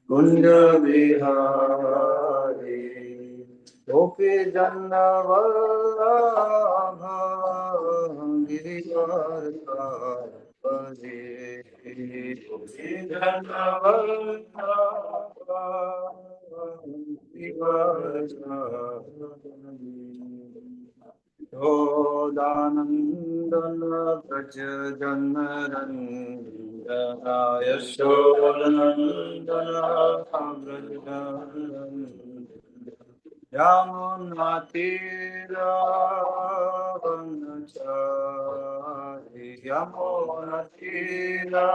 Kunja Vihari Gopi Janna Vallabha Girivarta Pade Gopi Janna Vallabha Girivarta Yodanandana Praja Janarandana Yashodanandana Praja Yamunatira Vanachari Yamunatira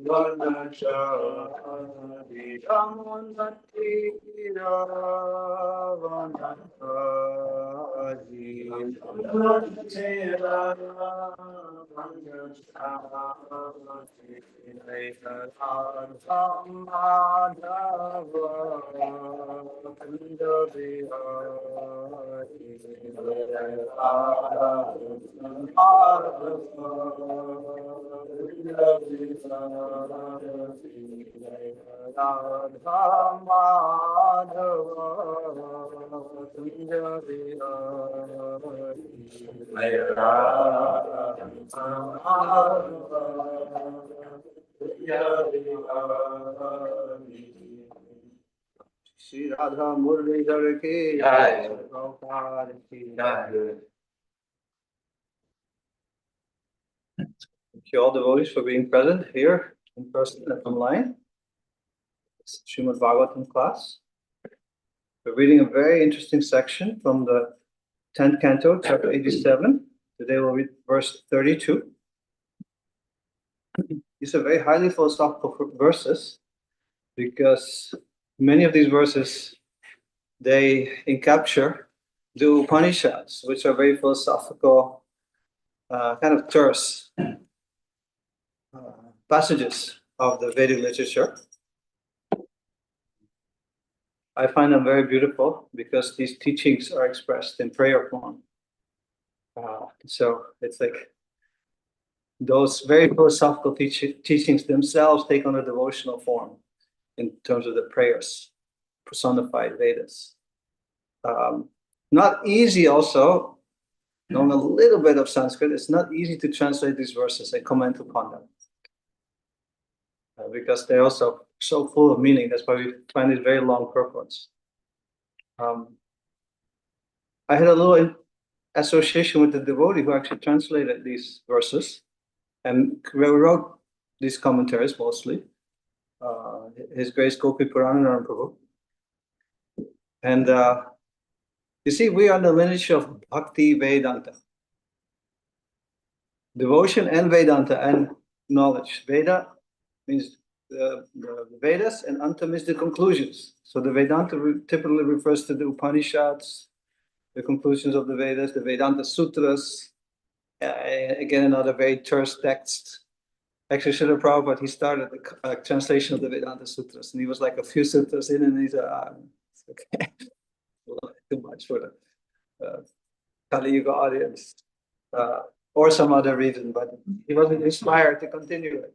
Vanachari Yamunatira Vanachari Yamunatira Shri Radha Muralidhar ki jai, Prabhupada ki jai. Thank you all devotees for being present here in person and online. It's Srimad Bhagavatam class. We're reading a very interesting section from the 10th canto, chapter 87. Today we'll read verse 32. These are very highly philosophical verses because many of these verses, they encapture the Upanishads, which are very philosophical, kind of terse passages of the Vedic literature. I find them very beautiful because these teachings are expressed in prayer form. So it's like those very philosophical teachings themselves take on a devotional form in terms of the prayers, personified Vedas. Not easy also, knowing a little bit of Sanskrit, it's not easy to translate these verses and comment upon them. Because they're also so full of meaning. That's why we find these very long purports. I had a little association with the devotee who actually translated these verses and wrote these commentaries mostly. His Grace Gopi Purananaram Prabhu. And you see, we are in the lineage of Bhakti Vedanta. Devotion and Vedanta and knowledge. Veda means the Vedas, and Anta means the conclusions. So the Vedanta typically refers to the Upanishads, the conclusions of the Vedas, the Vedanta Sutras, again another very terse text. Actually, Srila Prabhupada, he started the translation of the Vedanta Sutras, and he was like a few sutras in, and he said, it's okay, too much for the Kali Yuga audience, or some other reason, but he wasn't inspired to continue it.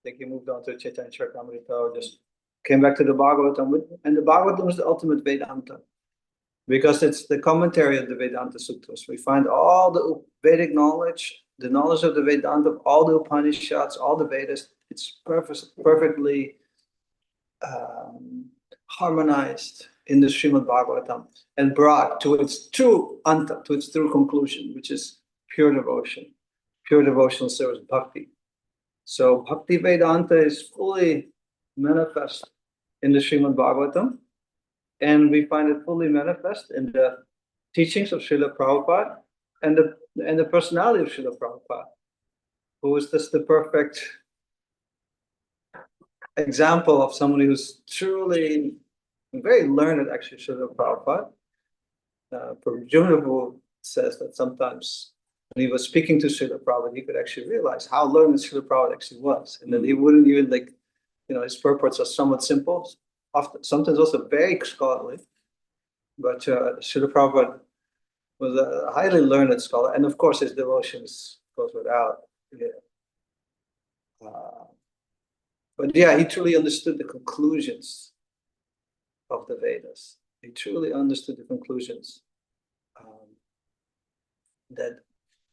I think he moved on to Chaitanya Charitamrita, or just came back to the Bhagavatam, and the Bhagavatam is the ultimate Vedanta, because it's the commentary of the Vedanta Sutras. We find all the Vedic knowledge, the knowledge of the Vedanta, of all the Upanishads, all the Vedas. It's perfectly harmonized in the Srimad Bhagavatam and brought to its true anta, to its true conclusion, which is pure devotion, pure devotional service, bhakti. So Bhakti Vedanta is fully manifest in the Srimad Bhagavatam, and we find it fully manifest in the teachings of Srila Prabhupada and the personality of Srila Prabhupada, who is just the perfect example of somebody who's truly very learned, actually, Srila Prabhupada. Prabhupada says that sometimes when he was speaking to Srila Prabhupada, he could actually realize how learned Srila Prabhupada actually was, and then he wouldn't even his purports are somewhat simple, often sometimes also very scholarly. But Srila Prabhupada was a highly learned scholar, and of course his devotions goes without But yeah, he truly understood the conclusions of the Vedas. He truly understood the conclusions. That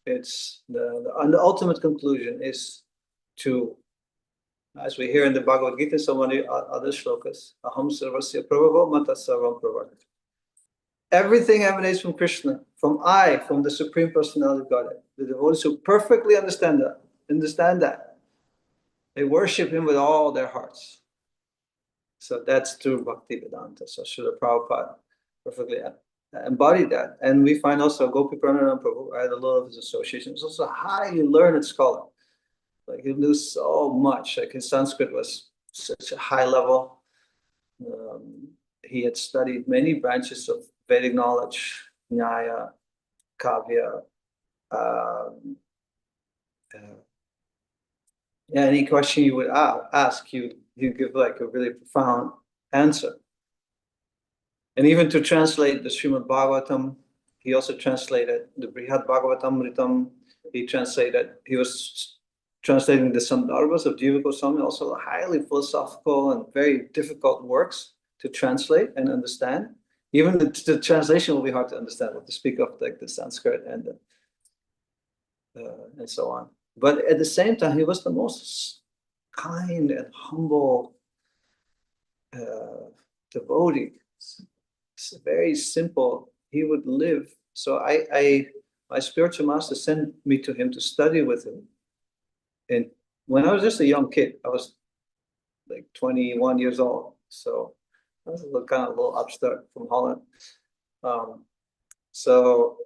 it's and the ultimate conclusion is to, as we hear in the Bhagavad Gita, so many other shlokas, Aham Sarvasya Prabhavo Mata Sarvam Pravartati. Everything emanates from Krishna, from the Supreme Personality of Godhead. The devotees who perfectly understand that, they worship him with all their hearts. So that's true Bhakti Vedanta. So Srila Prabhupada perfectly embodied that. And we find also Gopi Pranadam Prabhu, I had a lot of his association. He was also a highly learned scholar. Like he knew so much. Like his Sanskrit was such a high level. He had studied many branches of Vedic knowledge, Nyaya, Kavya. Any question you would ask, he'd give like a really profound answer. And even to translate the Srimad Bhagavatam, he also translated the Brihad Bhagavatamritam. He was translating the Sandarbhas of Jiva Goswami, also highly philosophical and very difficult works to translate and understand. Even the translation will be hard to understand, what to speak of like the Sanskrit and so on. But at the same time, he was the most kind and humble devotee. It's very simple. He would live. So my spiritual master sent me to him to study with him. And when I was just a young kid, I was like 21 years old. So I was a little upstart from Holland. So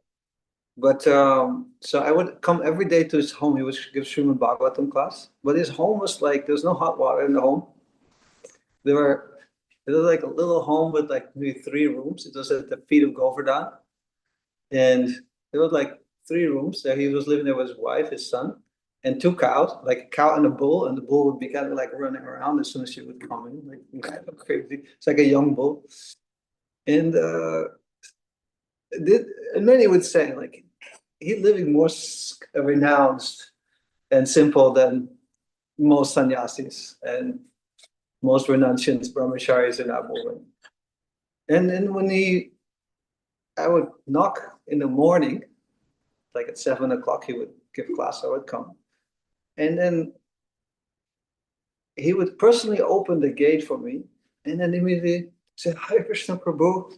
I would come every day to his home. He would give Srimad Bhagavatam class. But his home was like, there was no hot water in the home. It was like a little home with like maybe 3 rooms. It was at the feet of Govardhan. And there was like 3 rooms there. He was living there with his wife, his son, and 2 cows, like a cow and a bull. And the bull would be kind of like running around as soon as she would come in, like kind of crazy. It's like a young bull. And many would say like he's living more renounced and simple than most sannyasis and most renunciants, brahmacharis are not moving. And then I would knock in the morning, like at 7 o'clock, he would give class, I would come. And then he would personally open the gate for me and then immediately say, Hare Krishna Prabhu.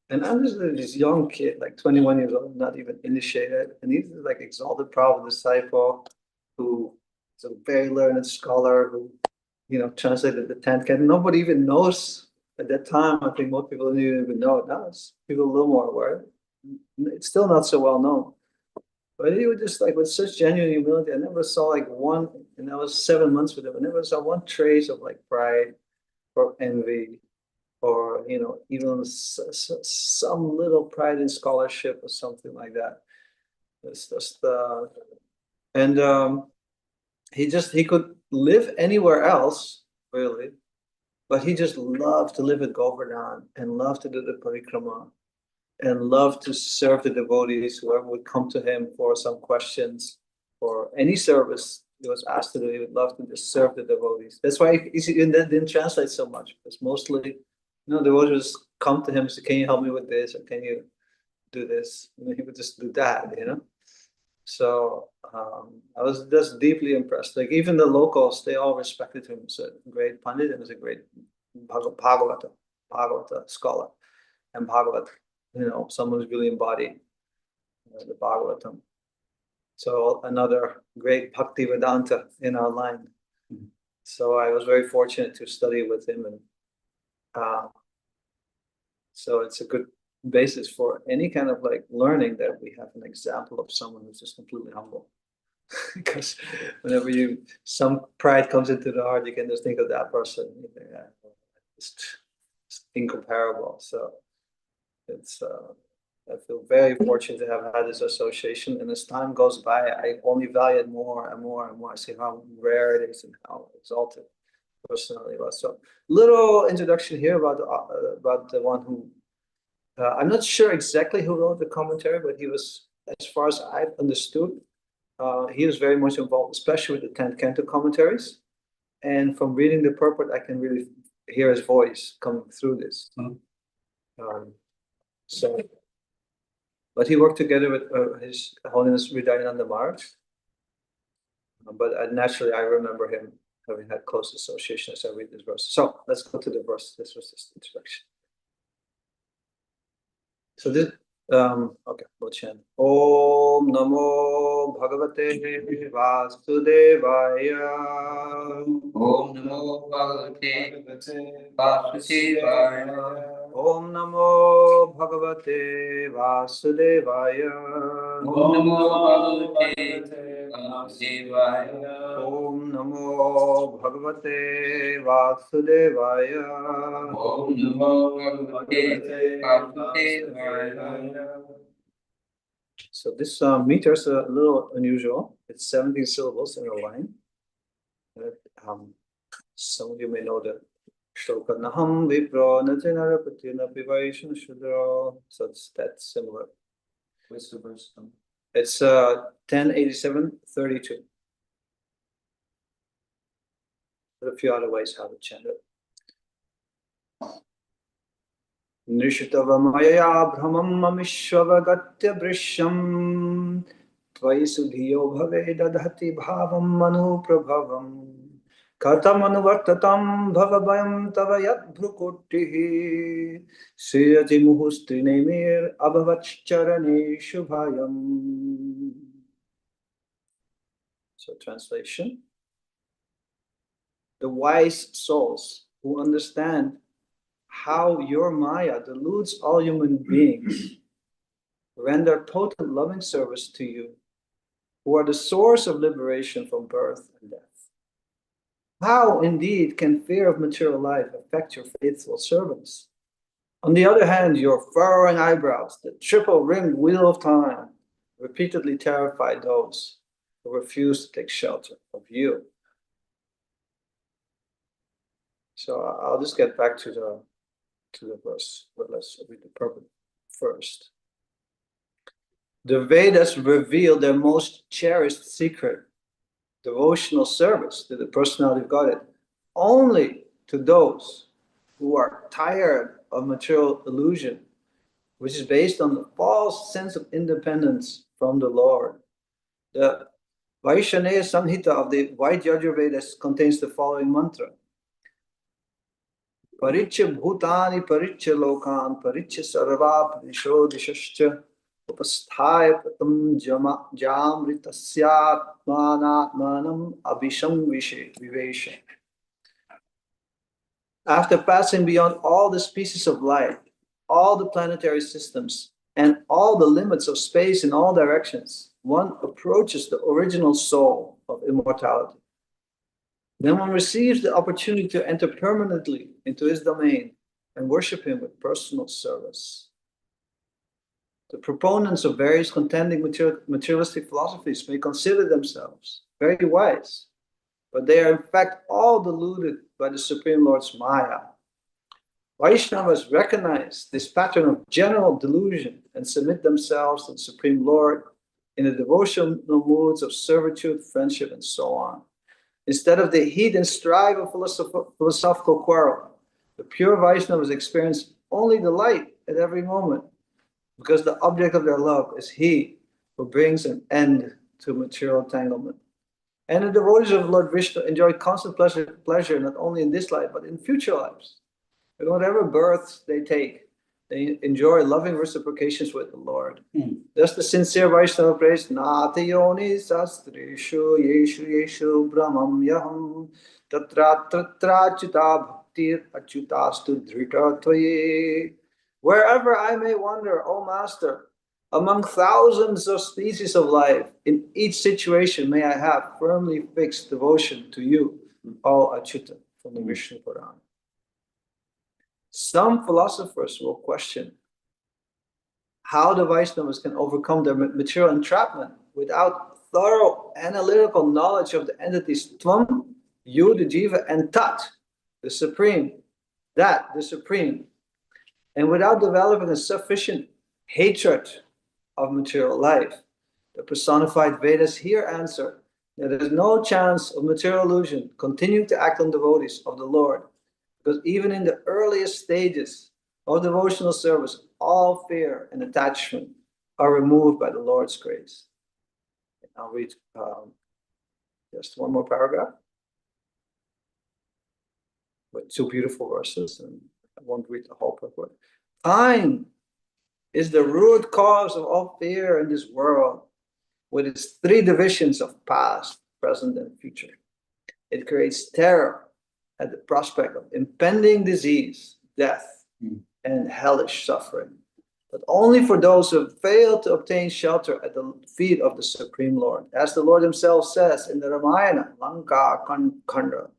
And I'm just this young kid, like 21 years old, not even initiated. And he's like exalted Prabhupada disciple who is a very learned scholar who, translated the 10th canto. Nobody even knows at that time. I think most people didn't even know it. Now it's people a little more aware. It's still not so well known. But he would just like with such genuine humility. I never saw like one, and I was 7 months with him. I never saw one trace of like pride or envy or, even some little pride in scholarship or something like that. It's just, he could live anywhere else, really, but he just loved to live at Govardhan and loved to do the parikrama and loved to serve the devotees, whoever would come to him for some questions or any service he was asked to do. He would love to just serve the devotees. That's why he didn't translate so much, because mostly, devotees come to him and say, can you help me with this? Or can you do this? And he would just do that, So I was just deeply impressed. Like even the locals, they all respected him as a great pandit and as a great Bhagavata scholar. And Bhagavat, someone who's really embodied the Bhagavatam. So another great Bhakti Vedanta in our line. So I was very fortunate to study with him, and so it's a good basis for any kind of like learning that we have an example of someone who's just completely humble. Because whenever some pride comes into the heart, you can just think of that person. It's incomparable. So it's I feel very fortunate to have had this association, and as time goes by, I only value it more and more and more. I see how rare it is and how exalted personally it was. So, little introduction here about the one who I'm not sure exactly who wrote the commentary, but he was, as far as I've understood, he was very much involved, especially with the 10th canto commentaries. and from reading the purport, I can really hear his voice coming through this. So, but he worked together with His Holiness Hridayananda Maharaj. But naturally, I remember him having had close association as I read this verse. So let's go to the verse. This was just introduction. So this, okay, we'll chant. Om Namo Bhagavate Vasudevaya. Om Namo Bhagavate Vasudevaya. Om Namo Bhagavate Vasudevaya. Om Namo Bhagavate Vasudevaya. Om Namo Bhagavate Vasudevaya. Om Namo Bhagavate Vasudevaya. So this meter is a little unusual. It's 17 syllables in a line. Some of you may know the shloka Naham Vipro Natinarapati Napivaishana Shudra. So it's that similar. What's the verse? It's 1087:32. There are a few other ways how to chant it. Nishitavamaya Brahmam Mamishwavagatya Brishyam Tvai Sudhiyo Bhave Dadhati Bhavam Manu Prabhavam Katam Anuvartatam Bhavabhayam Tava Yad Bhrukutihi Sriyati Muhustrinemir Abhavacharane Shubhayam. So translation. The wise souls who understand how your Maya deludes all human beings render potent loving service to you, who are the source of liberation from birth and death. How indeed can fear of material life affect your faithful servants? On the other hand, your furrowing eyebrows, the triple ringed wheel of time, repeatedly terrify those who refuse to take shelter of you. So I'll just get back to the verse, but let's read the purport first. The Vedas reveal their most cherished secret, devotional service to the personality of Godhead, only to those who are tired of material illusion, which is based on the false sense of independence from the Lord. The Vaishnava Samhita of the White Yajurvedas contains the following mantra. Paricha bhutani paricha lokan paricha sarva parishodishascha upasthaya patam jamritasyaatmanatmanam abhisham vivesha. After passing beyond all the species of light, all the planetary systems, and all the limits of space in all directions, one approaches the original soul of immortality. Then one receives the opportunity to enter permanently into his domain and worship him with personal service. The proponents of various contending materialistic philosophies may consider themselves very wise, but they are in fact all deluded by the Supreme Lord's Maya. Vaishnavas recognize this pattern of general delusion and submit themselves to the Supreme Lord in the devotional moods of servitude, friendship, and so on. Instead of the heat and strife of philosophical quarrel, the pure Vaishnavas experience only delight at every moment, because the object of their love is He who brings an end to material entanglement. And the devotees of Lord Vishnu enjoy constant pleasure not only in this life, but in future lives. In whatever births they take, they enjoy loving reciprocations with the Lord. Thus the sincere Vaishnava prays, Nati yoni sastreshu yeshu brahmam yaham tatra chita bhaktir achyutastu dhrita tvaye. Wherever I may wander, O Master, among thousands of species of life, in each situation may I have firmly fixed devotion to you, O Achyuta, from the Vishnu Purana. Some philosophers will question how the Vaishnavas can overcome their material entrapment without thorough analytical knowledge of the entities Tvam, You, the Jiva, and Tat, the Supreme, that, the Supreme, and without developing a sufficient hatred of material life. The personified Vedas here answer There is no chance of material illusion continuing to act on devotees of the Lord, because even in the earliest stages of devotional service, all fear and attachment are removed by the Lord's grace. And I'll read just one more paragraph with two beautiful verses, and I won't read the whole purport. Time is the root cause of all fear in this world, with its three divisions of past, present, and future. It creates terror at the prospect of impending disease, death, and hellish suffering, but only for those who have failed to obtain shelter at the feet of the Supreme Lord. As the Lord himself says in the Ramayana, Lanka Khanda,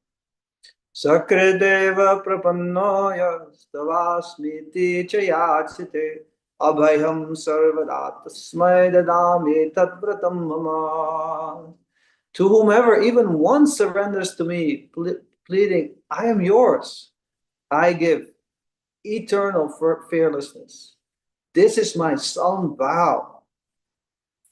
Sakrideva prapannoya stavasmiti chayachite abhayam sarvada tasmai dadami tatvratam mama. To whomever even once surrenders to me, pleading, I am yours, I give eternal fearlessness. This is my solemn vow.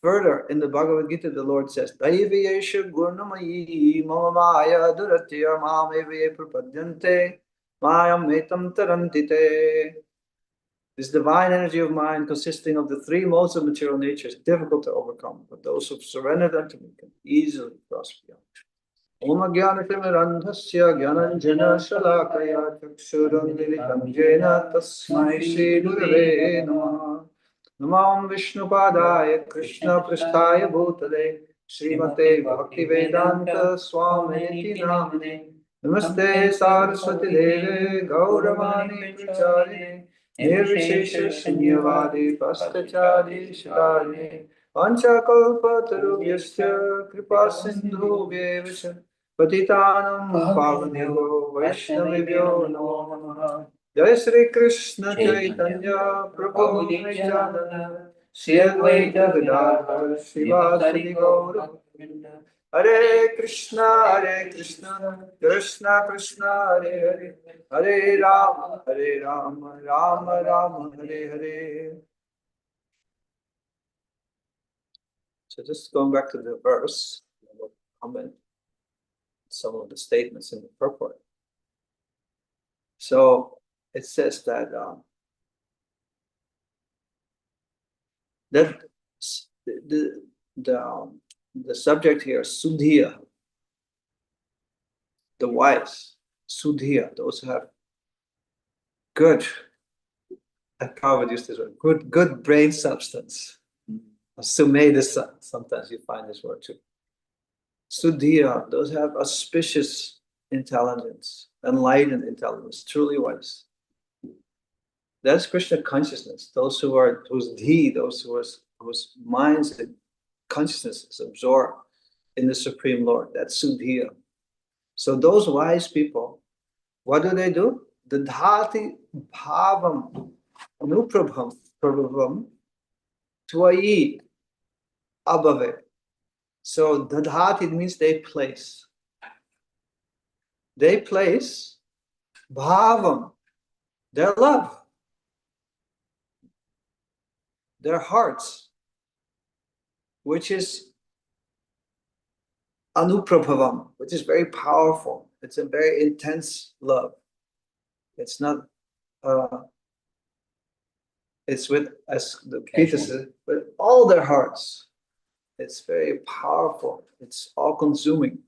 Further, in the Bhagavad Gita, the Lord says, Daiviyesha gurnamayi mamamaya duratya mameve prapadyante mayam etam tarantite. This divine energy of mind, consisting of the three modes of material nature, is difficult to overcome, but those who surrender unto me can easily cross beyond. Om Jnanatimirandhasya Jnananjana Shalakaya Chakshurunmilitam Jena Tasmai Shri Gurave Namaha. Namam Vishnupadaya Krishna Prasthaya Bhutale Srimate Bhaktivedanta Swamiti Namane. Namaste Saraswati Deve Gauravani Pracharine Nirvishesha Shunyavadi Pastachari Shalane Panchakalpatarubhyasya Kripa Sindhu Vyevasya Patitanam Pavanyo Vaishnavibhyo Namo Namaha. Jai Sri Krishna Chaitanya Prabhu Nityananda Shri Advaita Gadadhar Srivasadi Gaura Hare Krishna Krishna Krishna Hare Hare Hare Rama Rama Rama Hare Hare. So just going back to the verse, we'll comment some of the statements in the purport. So it says that that the subject here, Sudhiya, the wise, Sudhiya, those who have good, I probably use this word, good brain substance. Sumeda, sometimes you find this word too. Sudhiya, those who have auspicious intelligence, enlightened intelligence, truly wise. That's Krishna consciousness. Those who are whose dhi, those whose minds and consciousness is absorbed in the Supreme Lord. That's Sudhiya. So those wise people, what do? Dadhati bhavam anuprabham twayi abhave. So dadhat, it means they place. They place bhavam, their love, their hearts, which is anuprabhavam, which is very powerful. It's a very intense love. It's not, it's with, as the Gita says, with all their hearts. It's very powerful. It's all consuming.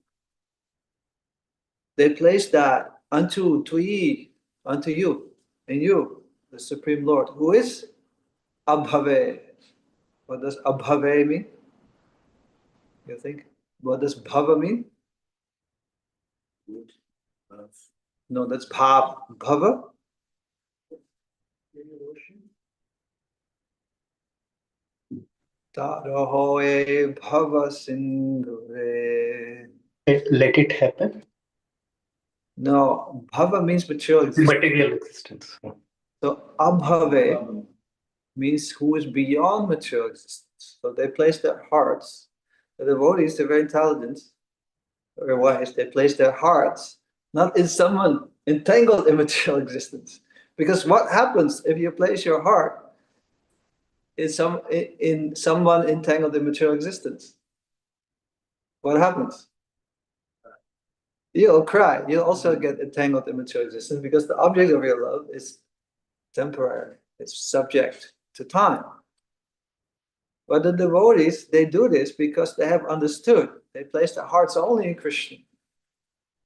They place that unto you, in you, the Supreme Lord, who is Abhave. What does Abhave mean? You think? What does Bhava mean? No, that's Bhav. Bhava? Tarohoe Bhava Sindhure. Let it happen. No, Bhava means material existence. Material existence. So Abhave means who is beyond material existence. So they place their hearts, the devotees, they're very intelligent, very wise, they place their hearts not in someone entangled in material existence. Because what happens if you place your heart in someone entangled in material existence? what happens? You'll cry. You'll also get entangled in material existence because the object of your love is temporary. It's subject to time. But the devotees, they do this because they have understood. They place their hearts only in Krishna.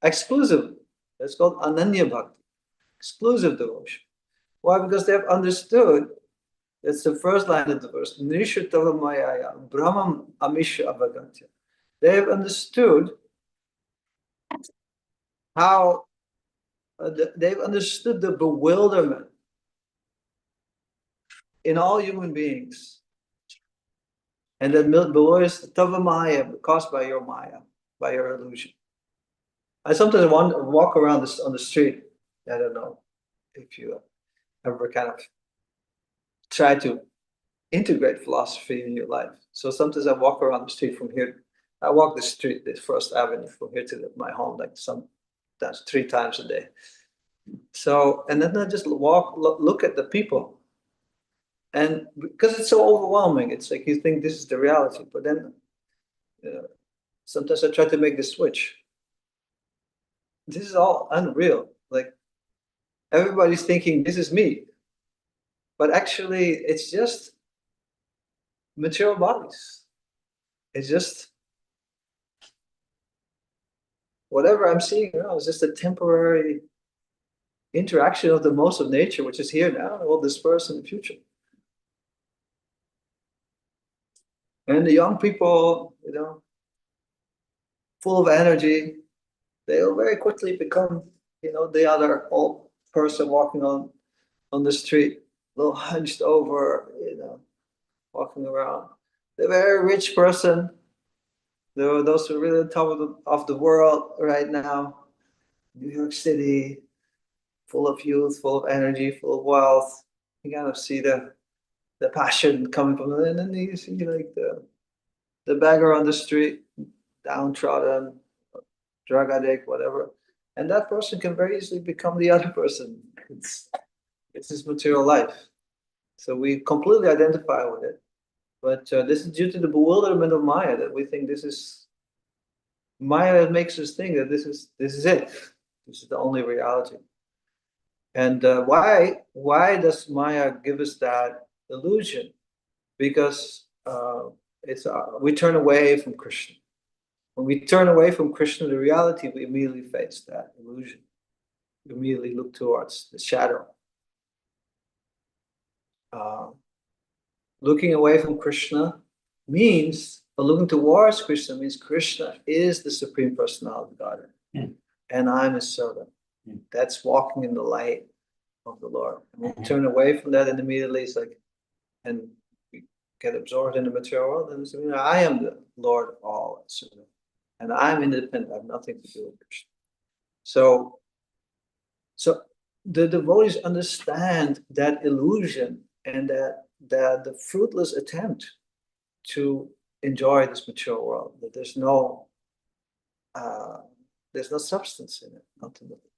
Exclusively. That's called Ananya Bhakti. Exclusive devotion. Why? Because they have understood. That's the first line of the verse. Nishatava Mayaya, Brahmam Amisha Avagatya. They have understood how they've understood the bewilderment in all human beings. And that below is Tava Maya, caused by your Maya, by your illusion. I sometimes walk around on the street. I don't know if you ever kind of try to integrate philosophy in your life. So sometimes I walk around the street from here. I walk the street, the First Avenue, from here to my home, like sometimes 3 times a day. So, and then I just look at the people. And because it's so overwhelming, it's like you think this is the reality. But then sometimes I try to make the switch. This is all unreal. Like everybody's thinking this is me. But actually, it's just material bodies. It's just whatever I'm seeing now is just a temporary interaction of the most of nature, which is here now and will disperse in the future. And the young people, full of energy, they'll very quickly become, the other old person walking on the street, a little hunched over, walking around. The very rich person, there are those who are really on top of the world right now. New York City, full of youth, full of energy, full of wealth. You kind of see the passion coming from them. And then you see like the beggar on the street, downtrodden, drug addict, whatever. And that person can very easily become the other person. It's his material life. So we completely identify with it. But this is due to the bewilderment of Maya, that we think this is Maya makes us think that this is it. This is the only reality. And why does Maya give us that illusion? Because we turn away from Krishna. When we turn away from Krishna, the reality, we immediately face that illusion. We immediately look towards the shadow. Looking away from Krishna means, or looking towards Krishna means Krishna is the Supreme Personality of Godhead. Mm. And I'm his servant. Mm. That's walking in the light of the Lord. And we turn away from that, and immediately it's like, and we get absorbed in the material world, and so, I am the Lord of all, and I'm independent. I have nothing to do with Krishna. So the devotees understand that illusion and that the fruitless attempt to enjoy this material world, that there's no substance in it, ultimately.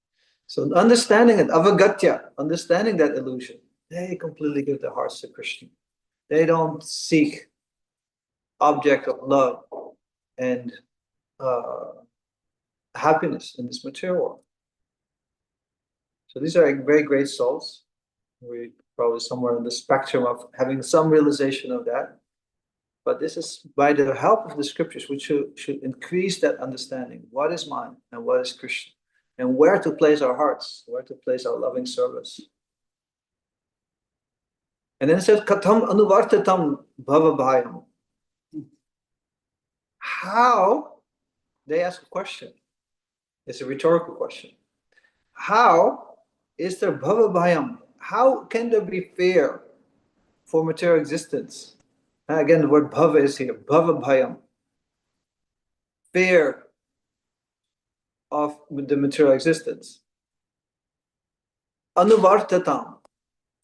So understanding it, avagatya, understanding that illusion, they completely give their hearts to Krishna. They don't seek object of love and happiness in this material world. So these are very great souls. We're probably somewhere in the spectrum of having some realization of that. But this is by the help of the scriptures, which should increase that understanding. What is mine and what is Krishna? And where to place our hearts, where to place our loving service. And then it says, Katam anuvartatam bhavabhayam. How? They ask a question. It's a rhetorical question. How is there bhavabhayam? How can there be fear for material existence? And again, the word bhava is here, bhavabhayam. Fear of the material existence. Anuvartatam.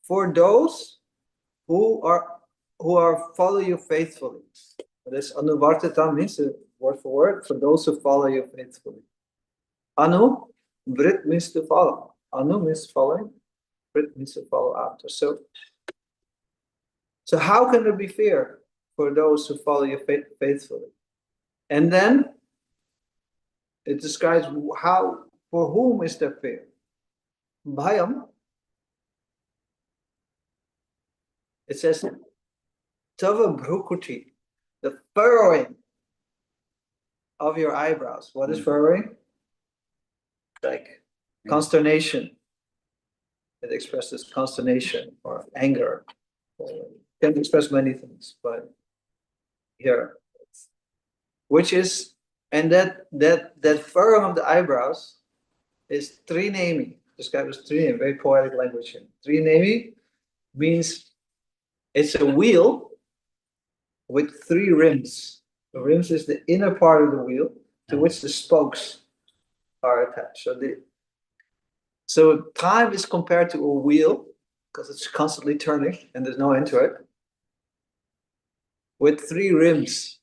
For those who follow you faithfully. This anuvartatam means word for word, for those who follow you faithfully. Anu, vrit means to follow. Anu means following, vrit means to follow after. So how can there be fear for those who follow you faithfully? And then it describes how, for whom is there fear. Bhayam, it says, Tava Bhrukuti, the furrowing of your eyebrows. What is furrowing? Like consternation. It expresses consternation or anger. It can express many things, but here, which is, and that furrowing of the eyebrows is trinemi. Described as trinemi, very poetic language here. Trinemi means it's a wheel with three rims. The rims is the inner part of the wheel to which the spokes are attached. So time is compared to a wheel because it's constantly turning and there's no end to it, with three rims.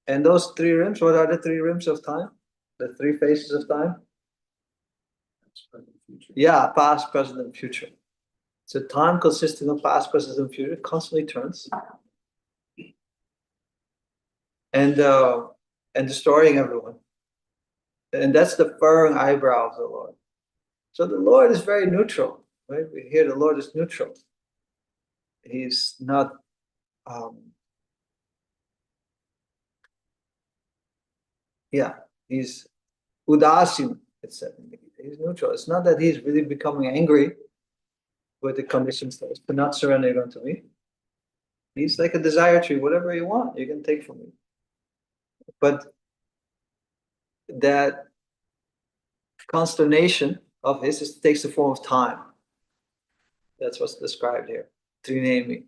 And those three rims, what are the three rims of time? The three phases of time? Yeah, past, present, and future. So time consisting of past, present, and future constantly turns. And destroying everyone. And that's the furrowing eyebrow of the Lord. So the Lord is very neutral, right? We hear the Lord is neutral. He's not he's udasin, it said. He's neutral. It's not that he's really becoming angry with the conditions that to not surrender unto me. He's like a desire tree, whatever you want, you can take from me. But that consternation of his takes the form of time. That's what's described here. Trinemi.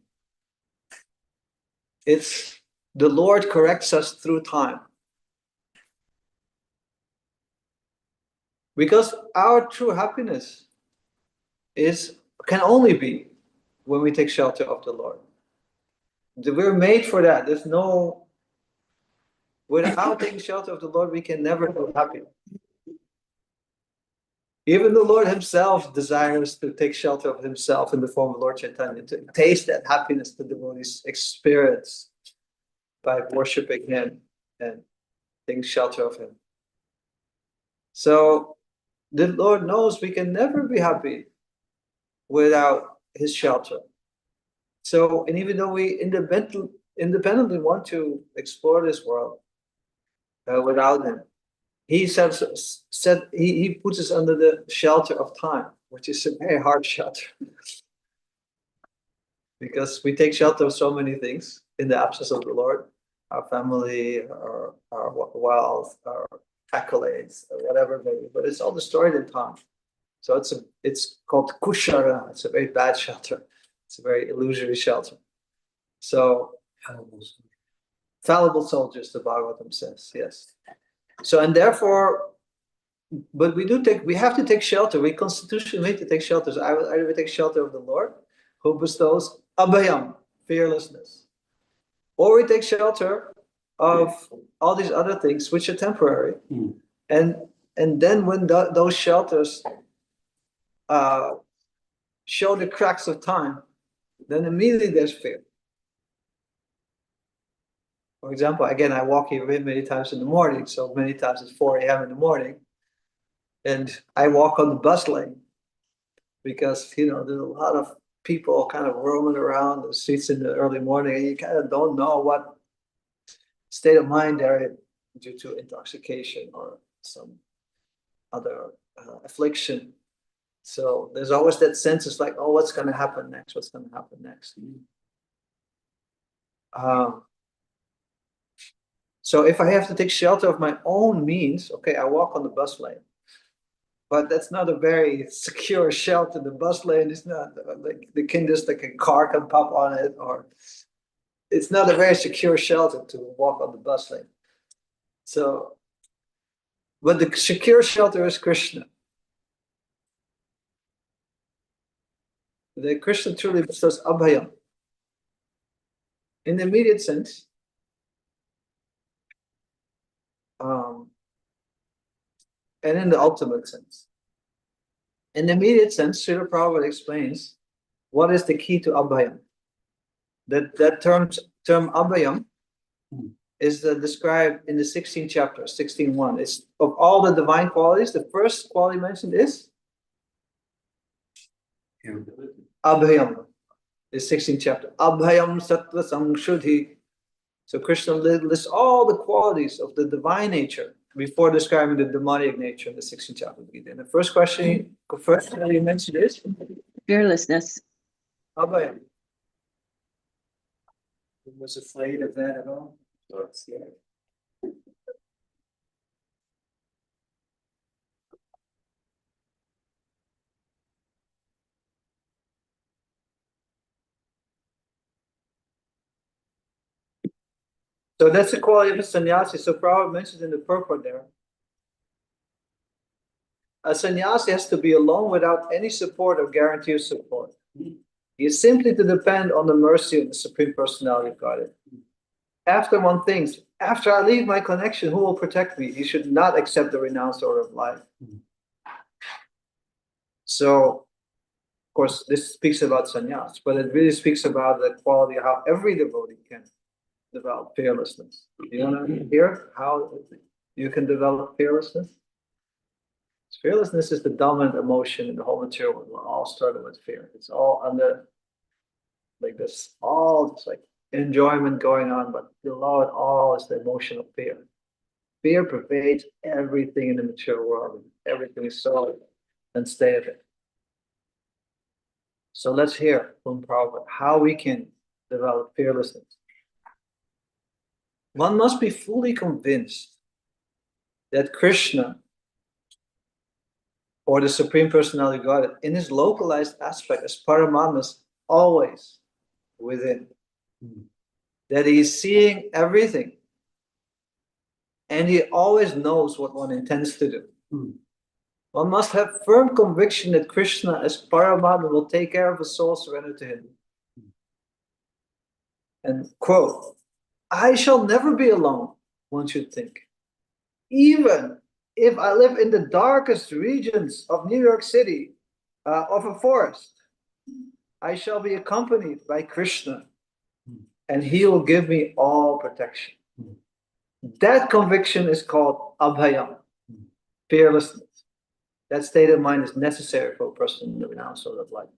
It's the Lord corrects us through time. Because our true happiness can only be when we take shelter of the Lord. We're made for that. Without taking shelter of the Lord, we can never be happy. Even the Lord himself desires to take shelter of himself in the form of Lord Chaitanya, to taste that happiness the devotees experience by worshiping him and taking shelter of him. So the Lord knows we can never be happy without his shelter. So, and even though we independently want to explore this world without him, he he puts us under the shelter of time, which is a very hard shelter. Because we take shelter of so many things in the absence of the Lord, our family, our wealth, our accolades, or whatever, but it's all destroyed in time. So it's called kushara. It's a very bad shelter. It's a very illusory shelter. So fallible soldiers, the Bhagavatam says, yes. So and therefore, but we have to take shelter. We constitutionally need to take shelter. So either we take shelter of the Lord, who bestows abhayam, fearlessness, or we take shelter of all these other things which are temporary. And then when those shelters show the cracks of time, then immediately there's fear. For example, again, I walk here many times in the morning, so many times it's 4 a.m. in the morning, and I walk on the bus lane because there's a lot of people kind of roaming around the streets in the early morning, and you kind of don't know what state of mind they're in due to intoxication or some other affliction. So there's always that sense, it's like, oh, what's going to happen next? What's going to happen next? So if I have to take shelter of my own means, okay, I walk on the bus lane. But that's not a very secure shelter. The bus lane is not like the kinders, like a car can pop on it, or it's not a very secure shelter to walk on the bus lane. So, but the secure shelter is Krishna. The Krishna truly bestows abhayam. In the immediate sense, and in the ultimate sense. In the immediate sense, Srila Prabhupada explains what is the key to abhayam. That term abhayam is described in the 16th chapter, 16:1. It's of all the divine qualities, the first quality mentioned is Abhayam, the 16th chapter. Abhayam Sattva Samshuddhi. So Krishna lists all the qualities of the divine nature before describing the demonic nature in the 16th chapter of the Gita. And the first question, he mentioned is Fearlessness. Abhayam. Was afraid of that at all? So that's the quality of a sannyasi. So Prabhupada mentioned in the purport there. A sannyasi has to be alone without any support or guarantee of support. He is simply to depend on the mercy of the Supreme Personality of Godhead. After one thinks, after I leave my connection, who will protect me? He should not accept the renounced order of life. So, of course, this speaks about sannyas, but it really speaks about the quality of how every devotee can develop fearlessness. You want to hear how you can develop fearlessness? Fearlessness is the dominant emotion in the whole material world. We're all started with fear. It's all under like this, all just like enjoyment going on, but below it all is the emotion of fear. Fear pervades everything in the material world. Everything is so unstay of it. So let's hear from Prabhupada how we can develop fearlessness. One must be fully convinced that Krishna, or the Supreme Personality of Godhead, in his localized aspect as Paramatma, is always within. That he is seeing everything. And he always knows what one intends to do. One must have firm conviction that Krishna as Paramatma will take care of a soul surrendered to him. And quote, I shall never be alone, one should think. Even if I live in the darkest regions of New York City, of a forest, I shall be accompanied by Krishna, and he will give me all protection. That conviction is called abhayam, fearlessness. That state of mind is necessary for a person in the renounced order of life.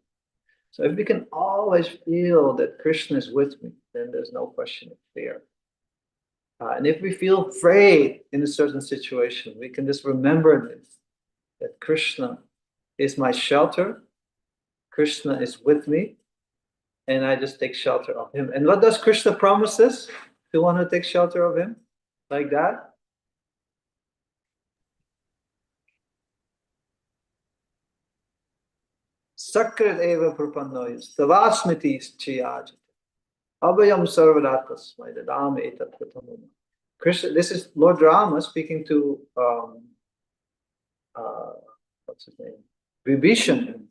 So if we can always feel that Krishna is with me, then there's no question of fear. And if we feel afraid in a certain situation, we can just remember this, that Krishna is my shelter, Krishna is with me, and I just take shelter of him. And what does Krishna promise us? If you want to take shelter of him, like that? Sakrit eva prapannoyas, tavasmiti chiyaj. Abhayam sarvadatas, my dadam etat pratamama. Krishna, this is Lord Rama speaking to what's his name? Vibhishan,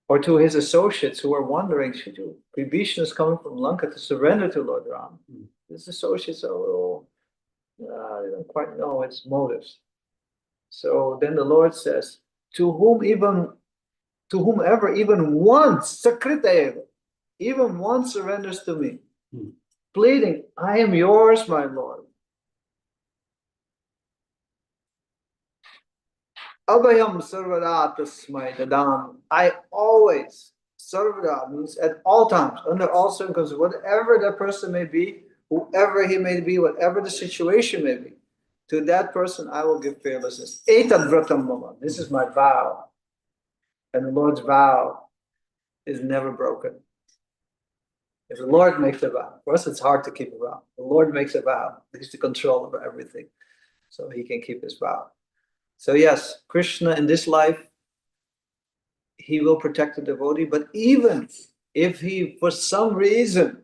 or to his associates who are wondering, Vibhishan is coming from Lanka to surrender to Lord Rama. His associates are a little, they don't quite know its motives. So then the Lord says, to whomever even once, sakrita, even one surrenders to me, pleading, I am yours, my Lord. Abhayam sarvada tasmai dadam. I always, sarvada means at all times, under all circumstances, whatever that person may be, whoever he may be, whatever the situation may be, to that person I will give fearlessness. Etad vratam mama. This is my vow. And the Lord's vow is never broken. If the Lord makes a vow, for us it's hard to keep a vow. The Lord makes a vow. He's the control over everything. So he can keep his vow. So yes, Krishna in this life, he will protect the devotee, but even if he, for some reason,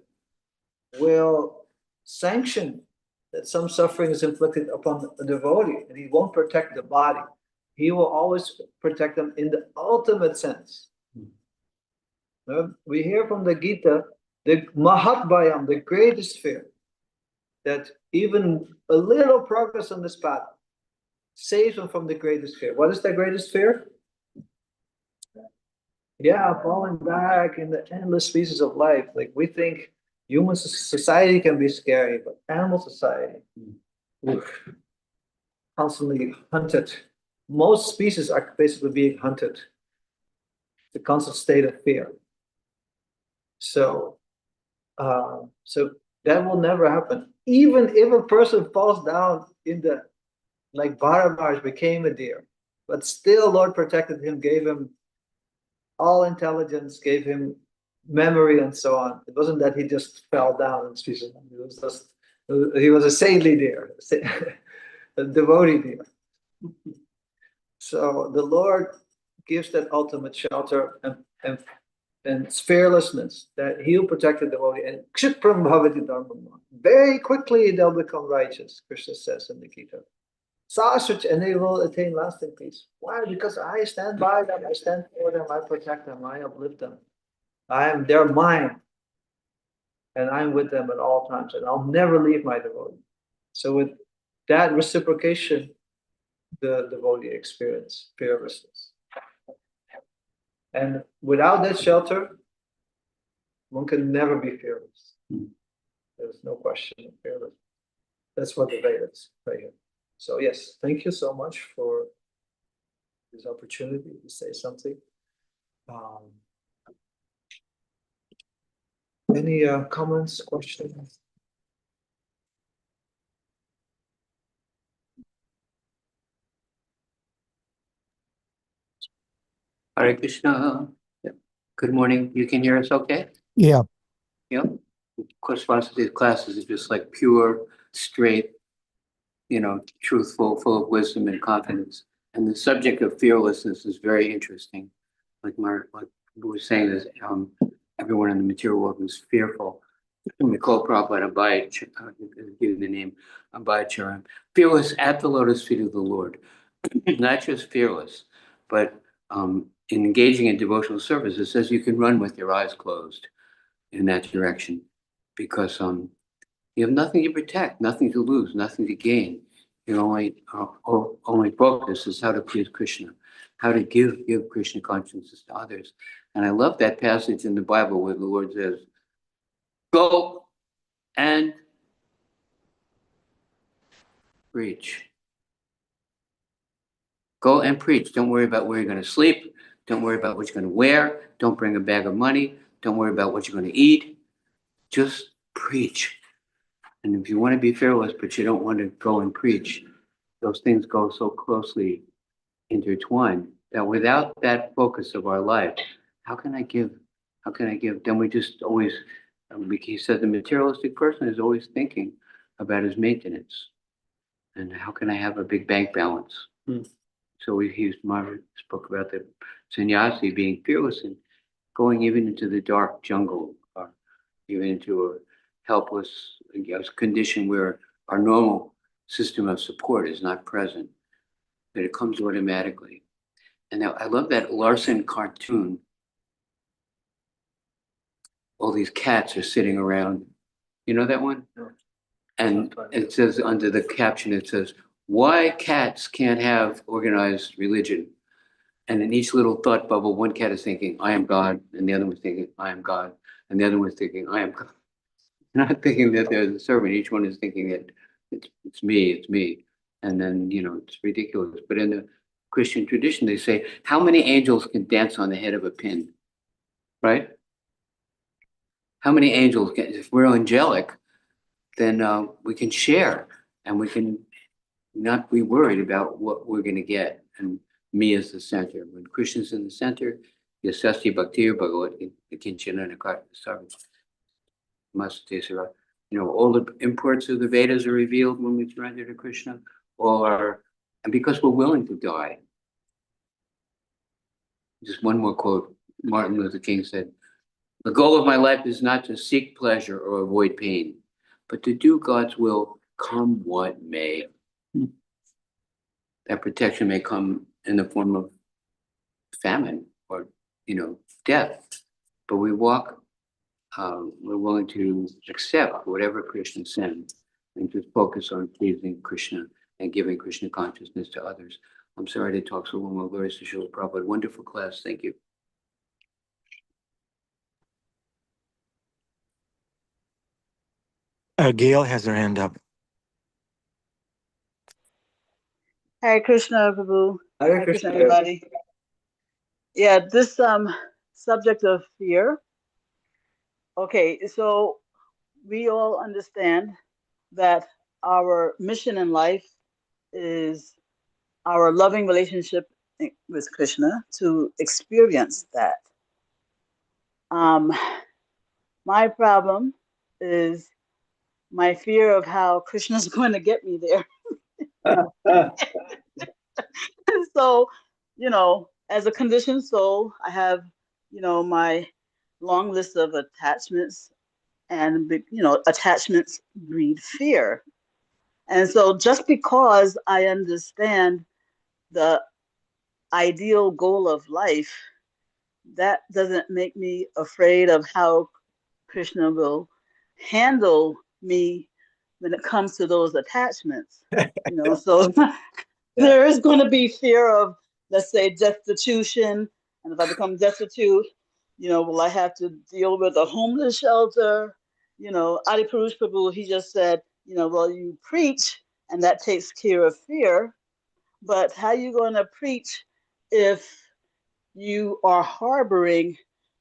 will sanction that some suffering is inflicted upon the devotee, and he won't protect the body, he will always protect them in the ultimate sense. We hear from the Gita, the Mahatbhayam, the greatest fear, that even a little progress on this path saves them from the greatest fear. What is the greatest fear? Yeah, falling back in the endless species of life. Like we think Human society can be scary, but animal society, oof, constantly hunted. Most species are basically being hunted. The constant state of fear. So, so that will never happen. Even if a person falls down in the, like Bharamaj became a deer, but still Lord protected him, gave him all intelligence, gave him memory and so on. It wasn't that he just fell down in Switzerland. It was just, he was a saintly deer, a devotee deer. So the Lord gives that ultimate shelter and fearlessness that he'll protect the devotee. And kshipram bhavati dharmam. Very quickly they'll become righteous, Krishna says in the Gita. Sasrich, and they will attain lasting peace. Why? Because I stand by them, I stand for them, I protect them, I uplift them. They're mine. And I'm with them at all times, and I'll never leave my devotee. So with that reciprocation, the devotee experience fearlessness. And without that shelter, one can never be fearless. There's no question of fearless. That's what the Vedas say here. So yes, thank you so much for this opportunity to say something. Any comments, questions? Hare Krishna. Good morning. You can hear us okay? Yeah. Yep. Of course, Vasudev's classes are just like pure, straight, truthful, full of wisdom and confidence. And the subject of fearlessness is very interesting. Like we were saying, is everyone in the material world is fearful. We call Prabhupada give the name Abhaya. Fearless at the lotus feet of the Lord. Not just fearless, but in engaging in devotional service, it says you can run with your eyes closed in that direction because you have nothing to protect, nothing to lose, nothing to gain. Your only focus is how to please Krishna, how to give Krishna consciousness to others. And I love that passage in the Bible where the Lord says, "Go and preach." Go and preach. Don't worry about where you're going to sleep. Don't worry about what you're going to wear. Don't bring a bag of money. Don't worry about what you're going to eat. Just preach. And if you want to be fearless, but you don't want to go and preach, those things go so closely intertwined that without that focus of our life, how can I give? How can I give? Then we just always, he said the materialistic person is always thinking about his maintenance. And how can I have a big bank balance? So Margaret spoke about the sannyasi being fearless and going even into the dark jungle, or even into a helpless condition where our normal system of support is not present, that it comes automatically. And now I love that Larson cartoon. All these cats are sitting around. You know that one? No. And it says under the caption, it says, "Why cats can't have organized religion?" And in each little thought bubble, one cat is thinking, "I am God," and the other one's thinking, "I am God," and the other one's thinking, "I am God." Not thinking that they're the servant. Each one is thinking that it's me. And then, it's ridiculous. But in the Christian tradition, they say, how many angels can dance on the head of a pin? Right? How many angels can, if we're angelic, then we can share and we can not be worried about what we're going to get. And me is the center. When Krishna's in the center, Yasasti Bhaktir Bhagavat Kinchana Sarva. All the imports of the Vedas are revealed when we surrender to Krishna, and because we're willing to die. Just one more quote. Martin Luther King said, "The goal of my life is not to seek pleasure or avoid pain, but to do God's will, come what may." That protection may come in the form of famine or, death, but we're willing to accept whatever Krishna sends and just focus on pleasing Krishna and giving Krishna consciousness to others. I'm sorry to talk so long. Glorious to Srila Prabhupada. Wonderful class. Thank you. Gail has her hand up. Hare Krishna, Prabhu. Hare Hare Krishna, Krishna. everybody. Yeah, this subject of fear. Okay, so we all understand that our mission in life is our loving relationship with Krishna to experience that. My problem is my fear of how Krishna's going to get me there. So, as a conditioned soul, I have, my long list of attachments, and, attachments breed fear. And so, just because I understand the ideal goal of life, that doesn't make me afraid of how Krishna will handle me when it comes to those attachments. So there is going to be fear of, let's say, destitution. And if I become destitute, will I have to deal with a homeless shelter? Adi Purush Prabhu, he just said, well, you preach and that takes care of fear. But how are you going to preach if you are harboring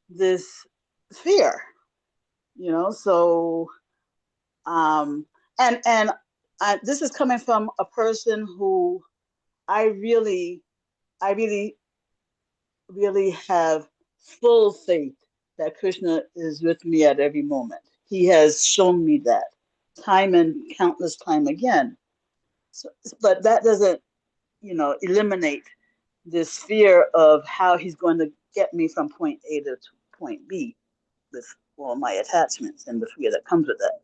this fear? So, and this is coming from a person who I really, really have full faith that Krishna is with me at every moment. He has shown me that time and countless time again. So, but that doesn't, eliminate this fear of how he's going to get me from point A to point B with all my attachments and the fear that comes with that.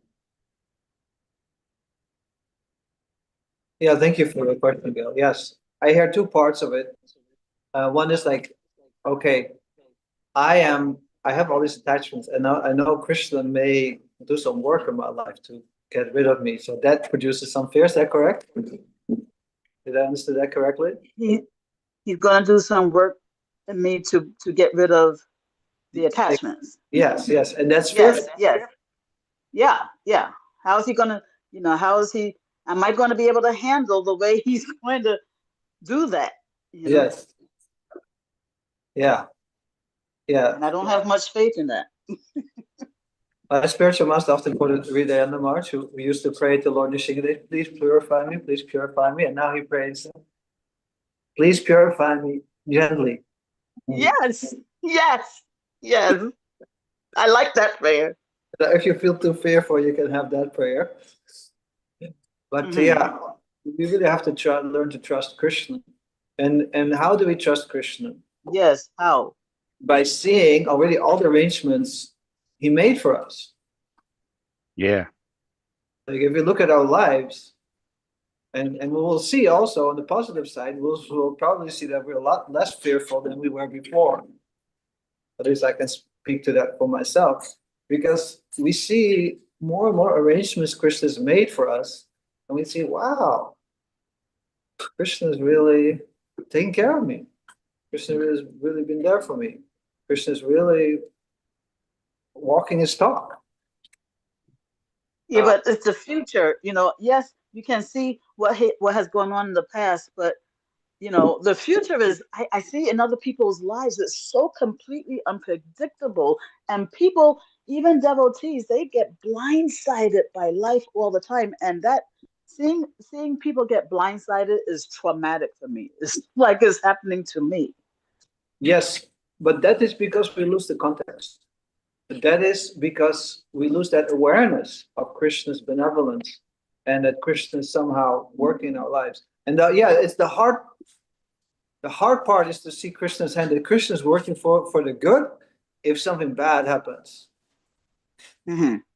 Yeah, thank you for the question, Gail. Yes, I hear two parts of it. One is like, okay, I have all these attachments, and now I know Krishna may do some work in my life to get rid of me. So that produces some fear. Is that correct? Did I understand that correctly? He's going to do some work in me to get rid of the attachments. Yes, and that's fear. Yeah. How is he going to, am I going to be able to handle the way he's going to do that? Yes. Yeah. And I don't have much faith in that. Spiritual master often quoted Hridaya Maharaj, who we used to pray to Lord Nrsimhadev, please purify me. And now he prays, please purify me gently. Yes. I like that prayer. If you feel too fearful, you can have that prayer. But yeah, we really have to learn to trust Krishna. And how do we trust Krishna? Yes, how? By seeing already all the arrangements he made for us. Yeah. Like if you look at our lives, and we will see also on the positive side, we'll probably see that we're a lot less fearful than we were before. At least I can speak to that for myself, because we see more and more arrangements Krishna's made for us, and we see, wow, Krishna's really taking care of me. Krishna has really been there for me. Krishna's really walking his talk. Yeah, but it's the future. Yes, you can see what has gone on in the past, but the future is, I see in other people's lives, it's so completely unpredictable. And people, even devotees, they get blindsided by life all the time. And that seeing people get blindsided is traumatic for me. It's like it's happening to me. Yes, but that is because we lose the context. That is because we lose that awareness of Krishna's benevolence and that Krishna is somehow working in our lives. And it's the hard part is to see Krishna's hand, that Krishna is working for the good if something bad happens.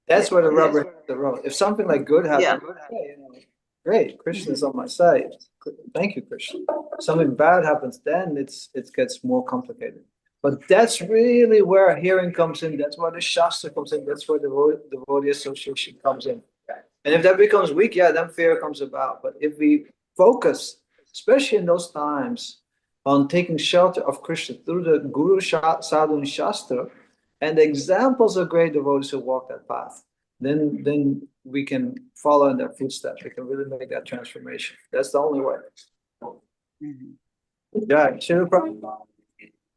That's where the rubber hits the road. If something like good happens, great, Krishna is on my side. Thank you, Krishna. If something bad happens, then it gets more complicated. But that's really where hearing comes in. That's where the Shastra comes in. That's where the devotee association comes in. And if that becomes weak, then fear comes about. But if we focus, especially in those times, on taking shelter of Krishna through the Guru, Sadhu, and Shastra, and the examples of great devotees who walk that path, then we can follow in their footsteps. We can really make that transformation. That's the only way. Mhm. Yeah, Shri Prabhupada.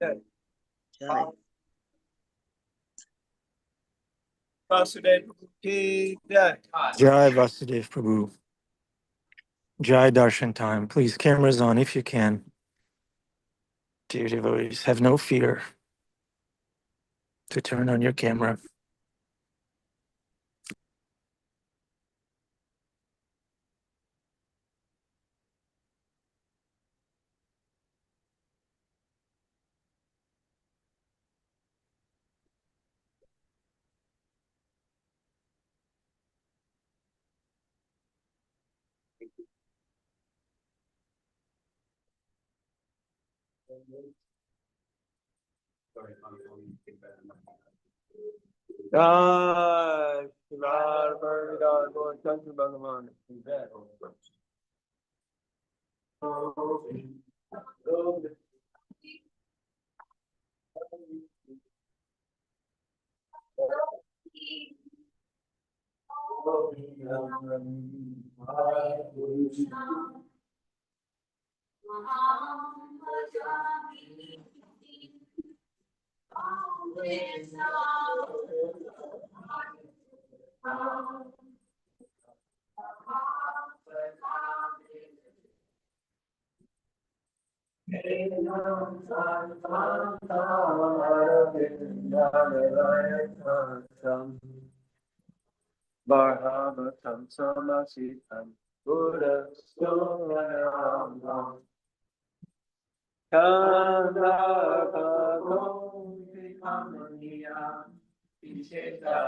Yeah. Jai. Vasudev ki jai. Jai Vasudev Prabhu. Jai Darshan time. Please, cameras on if you can. Dear devotees, have no fear to turn on your camera. Jai Shivar Bhagavad Lord Chandra Bhagavan. Bhagavatam Samasitam Buddha Stoyanam Kanda Bhagavatam Vikamaniya Vicheta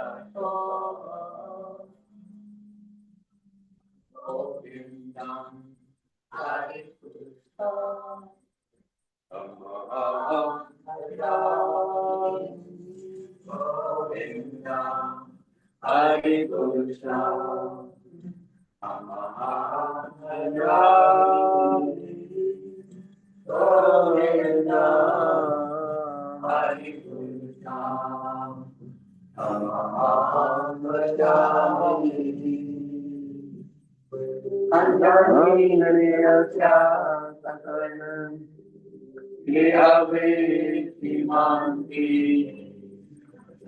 Govindam Hari Krishna Govindam Hari Krishna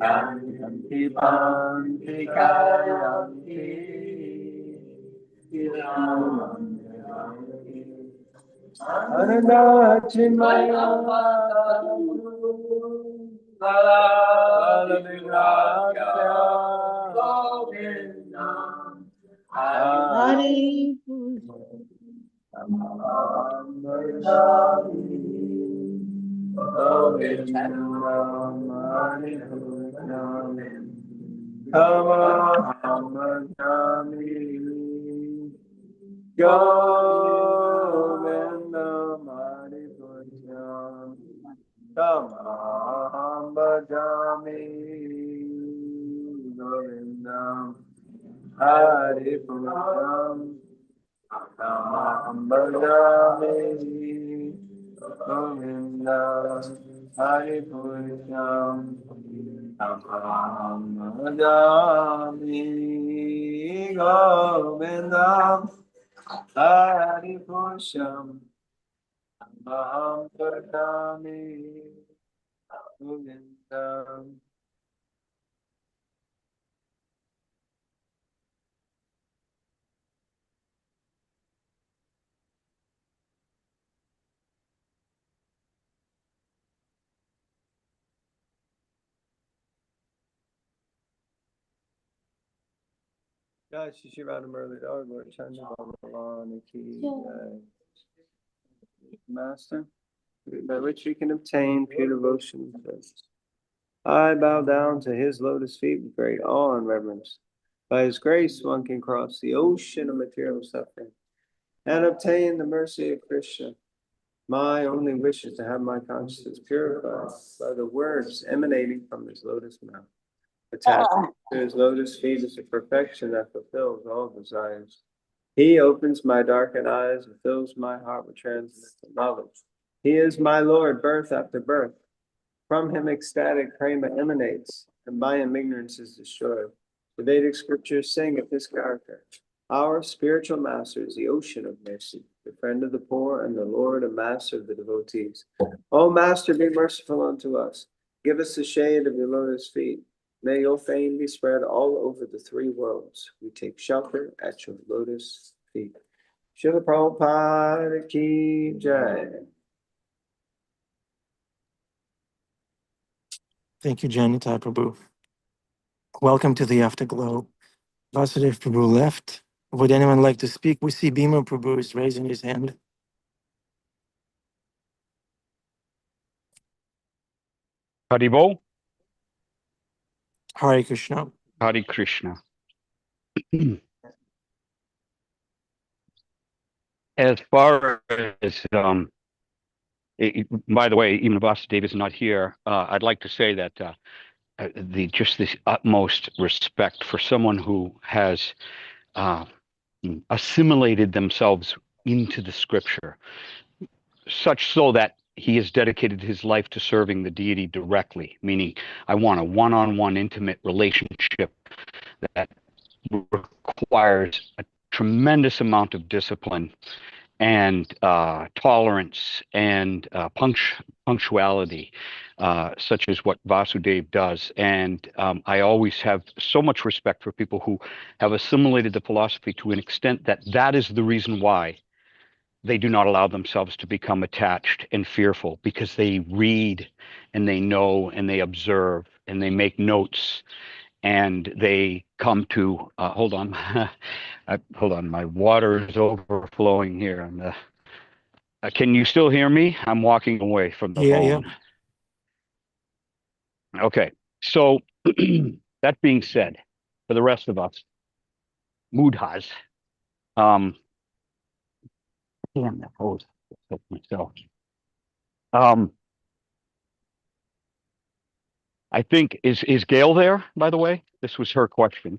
Yanti Panti Kayanti Anandachimaya Balavigrahya Govindam Hari Govindam Tamaham bhajami Govindam Hari Puram Tamaham bhajami Govindam Hari Puram Tamaham bhajami Govindam Hari Puram Tamaham bhajami Govindam. Jai Shri Shivana Murli Dog Lord Chandra Bhagavan Ki Jai. Master, by which we can obtain pure devotion with us. I bow down to his lotus feet with great awe and reverence. By his grace, one can cross the ocean of material suffering and obtain the mercy of Krishna. My only wish is to have my consciousness purified by the words emanating from his lotus mouth. Attachment to his lotus feet is a perfection that fulfills all desires. He opens my darkened eyes and fills my heart with transcendental knowledge. He is my Lord, birth after birth. From him ecstatic prema emanates, and by him ignorance is destroyed. The Vedic scriptures sing of his character. Our spiritual master is the ocean of mercy, the friend of the poor and the Lord and master of the devotees. O Master, be merciful unto us. Give us the shade of your lotus feet. May your fame be spread all over the three worlds. We take shelter at your lotus feet. Srila Prabhupada ki jai. Thank you, Janitai Prabhu. Welcome to the Afterglow. Vasudev Prabhu left. Would anyone like to speak? We see Bhima Prabhu is raising his hand. Haribo, Hare Krishna. Hare Krishna. As far as, by the way, even if Vasudev is not here, I'd like to say that just this utmost respect for someone who has assimilated themselves into the scripture, such so that he has dedicated his life to serving the deity directly, meaning I want a one-on-one intimate relationship that requires a tremendous amount of discipline and tolerance and punctuality, such as what Vasudev does. And I always have so much respect for people who have assimilated the philosophy to an extent that that is the reason why they do not allow themselves to become attached and fearful, because they read and they know and they observe and they make notes and they come to hold on. Hold on, my water is overflowing here. And can you still hear me? I'm walking away from the phone. Okay, so that being said, for the rest of us, mudhas, damn that hose, myself. I think is Gail there, by the way? This was her question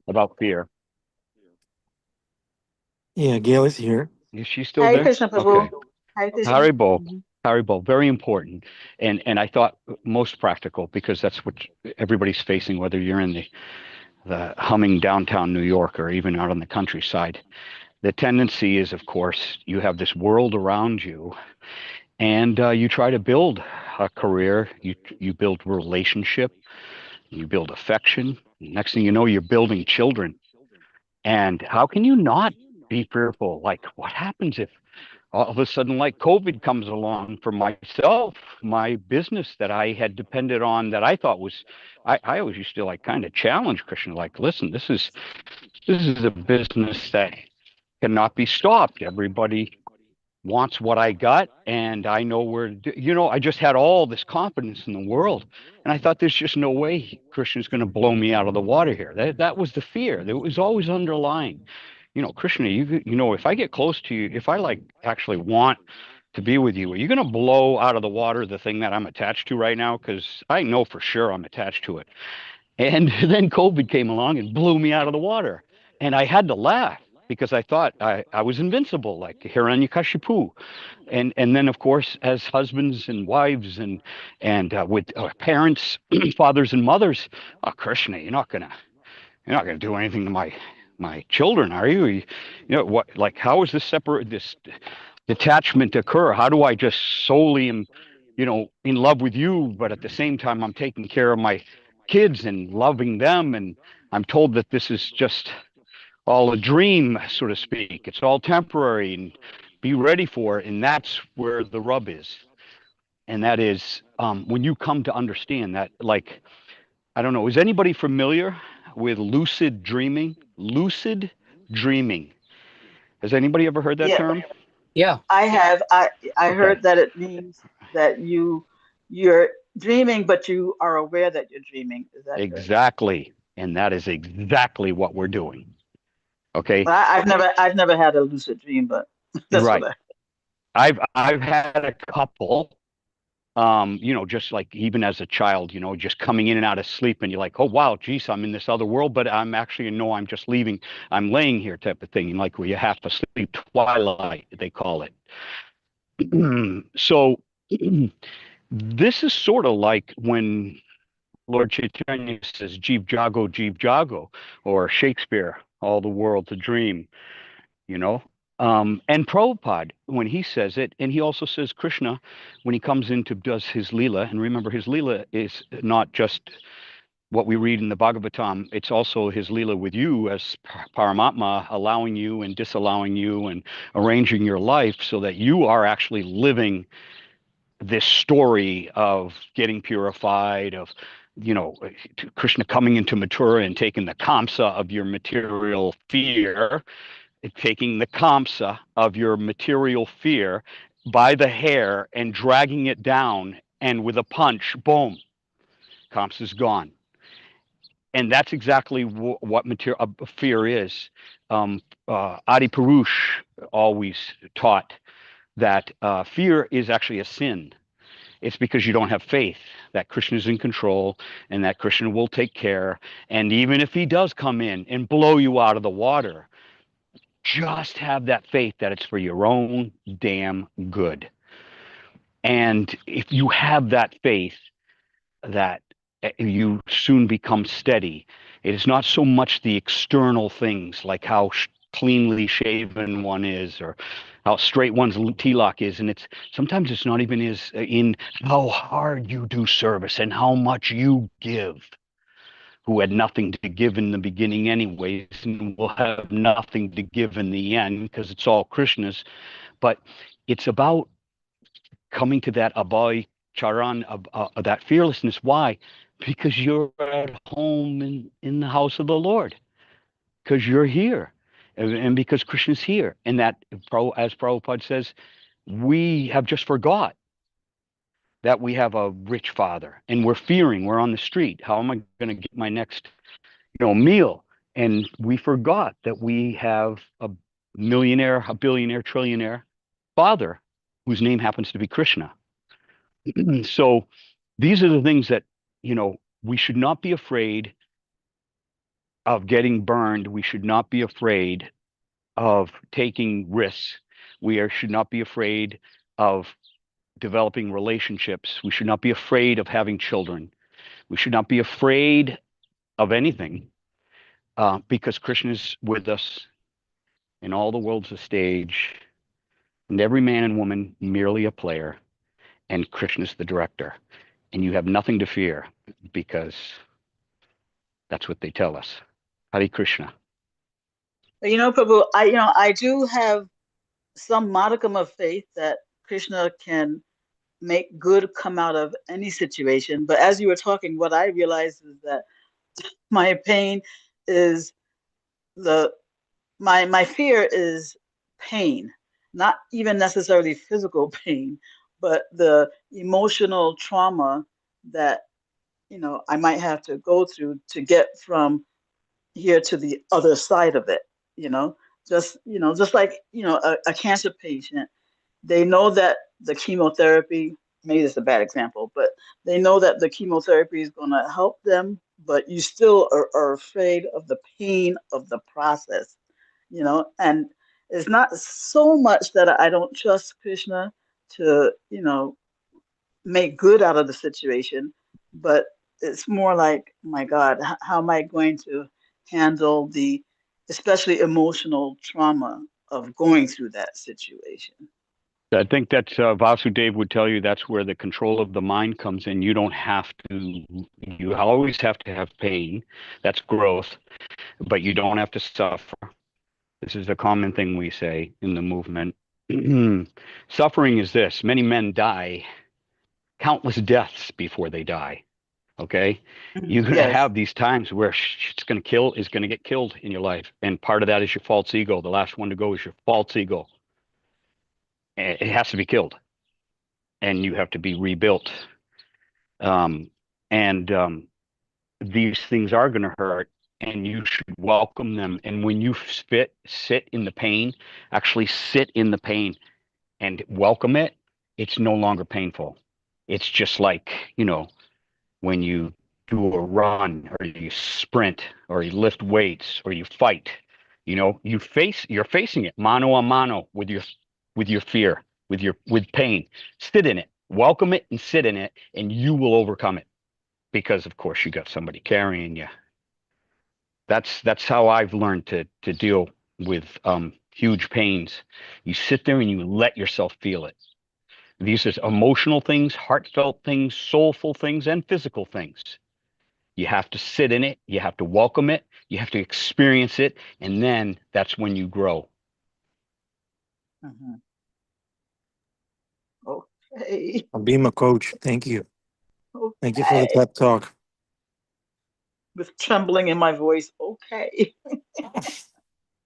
about fear. Yeah, Gail is here. Is she still Hare there? Krishna Prabhu. Okay. Hare Krishna. Haribo, Mhm. Haribo, very important, and I thought most practical, because that's what everybody's facing, whether you're in the humming downtown New York or even out on the countryside. The tendency is, of course, you have this world around you, and you try to build a career. You build relationship, you build affection. Next thing you know, you're building children. And how can you not be fearful? Like, what happens if all of a sudden, like, COVID comes along for myself, my business that I had depended on, that I thought was, I always used to like kind of challenge Krishna, like, listen, this is a business that cannot be stopped. Everybody wants what I got, and I know where, I just had all this confidence in the world. And I thought there's just no way Krishna's going to blow me out of the water here. That was the fear that was always underlying. Krishna, if I get close to you, if I like actually want to be with you, are you going to blow out of the water the thing that I'm attached to right now? Because I know for sure I'm attached to it. And then COVID came along and blew me out of the water. And I had to laugh because I thought I was invincible, like Hiranyakashipu. And then, of course, as husbands and wives and with parents, fathers and mothers, Krishna, you're not gonna do anything to my children, are you? What? Like, how is this detachment occur? How do I just solely am, in love with you, but at the same time I'm taking care of my kids and loving them, and I'm told that this is just all a dream, so to speak. It's all temporary, and be ready for it. And that's where the rub is. And that is when you come to understand that, like, I don't know, is anybody familiar with lucid dreaming? Lucid dreaming. Has anybody ever heard that Yeah, term? Yeah. I have. I Okay. heard that it means that you're dreaming, but you are aware that you're dreaming. Is that correct? Exactly. And that is exactly what we're doing. Okay. Well, I've never had a lucid dream, but that's Right. what I've had a couple, just like even as a child, just coming in and out of sleep, and you're like, oh wow, geez, I'm in this other world, but I'm actually, no, I'm just leaving. I'm laying here, type of thing. And like where you have to sleep twilight, they call it. So this is sort of like when Lord Chaitanya says, Jeev Jago, or Shakespeare, all the world's a dream, you know? And Prabhupada, when he says it, and he also says Krishna, when he comes into, does his Leela, and remember his Leela is not just what we read in the Bhagavatam, it's also his Leela with you as Paramatma, allowing you and disallowing you and arranging your life so that you are actually living this story of getting purified, of, you know, Krishna coming into Mathura and taking the kamsa of your material fear, taking the kamsa of your material fear by the hair and dragging it down, and with a punch, boom, kamsa's gone. And that's exactly what material fear is. Adi Purush always taught that fear is actually a sin. It's because you don't have faith that Krishna is in control and that Krishna will take care. And even if he does come in and blow you out of the water, just have that faith that it's for your own damn good. And if you have that faith, that you soon become steady. It is not so much the external things like how cleanly shaven one is or how straight one's tilak is, and it's sometimes it's not even as in how hard you do service and how much you give. Who had nothing to give in the beginning, anyways, and will have nothing to give in the end because it's all Krishna's. But it's about coming to that Abhay Charan, that fearlessness. Why? Because you're at home in the house of the Lord, because you're here, and because Krishna's here. And that, as Prabhupada says, we have just forgot that we have a rich father, and we're fearing, we're on the street. How am I going to get my next, meal? And we forgot that we have a millionaire, a billionaire, trillionaire father whose name happens to be Krishna. So these are the things that, we should not be afraid of getting burned. We should not be afraid of taking risks. Should not be afraid of developing relationships. We should not be afraid of having children. We should not be afraid of anything because Krishna is with us and all the world's a stage and every man and woman merely a player and Krishna's the director. And you have nothing to fear because that's what they tell us. Hare Krishna. Prabhu, I do have some modicum of faith that Krishna can make good come out of any situation. But as you were talking, what I realized is that my pain is my fear is pain, not even necessarily physical pain, but the emotional trauma that I might have to go through to get from here to the other side of it. Just like a cancer patient, they know that the chemotherapy, maybe it's a bad example, but they know that the chemotherapy is going to help them, but you still are afraid of the pain of the process, and it's not so much that I don't trust Krishna to, make good out of the situation, but it's more like, my God, how am I going to handle the especially emotional trauma of going through that situation? I think that Vasudev would tell you that's where the control of the mind comes in. You don't have to, you always have to have pain. That's growth, but you don't have to suffer. This is a common thing we say in the movement. Suffering is this: many men die countless deaths before they die. Okay. You're going to Yes. have these times where it's going to get killed in your life. And part of that is your false ego. The last one to go is your false ego. It has to be killed and you have to be rebuilt. And these things are going to hurt and you should welcome them. And when you sit in the pain, actually sit in the pain and welcome it, it's no longer painful. It's just like, when you do a run or you sprint or you lift weights or you fight, you're facing it mano a mano with your fear, with pain. Sit in it, welcome it and sit in it, and you will overcome it. because of course you got somebody carrying you. That's how I've learned to deal with huge pains. You sit there and you let yourself feel it. These are emotional things, heartfelt things, soulful things, and physical things. You have to sit in it, you have to welcome it, you have to experience it, and then that's when you grow. Mhm. Okay. I'll be my coach. Thank you. Thank you for the Okay. pep talk. With trembling in my voice. Okay.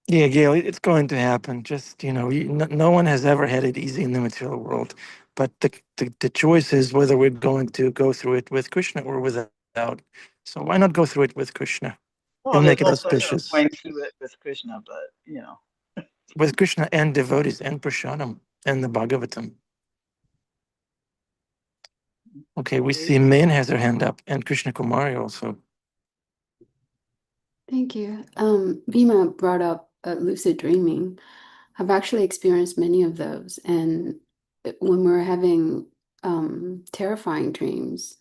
Yeah, Gail, it's going to happen. Just, no one has ever had it easy in the material world. But the choice is whether we're going to go through it with Krishna or without. So why not go through it with Krishna? Well, He'll make there's it no such auspicious. point to it with Krishna, but With Krishna and devotees and Prasadam and the Bhagavatam. Okay, we see Min has her hand up and Krishna Kumari also. Thank you. Bhima brought up lucid dreaming. I've actually experienced many of those. And when we're having terrifying dreams,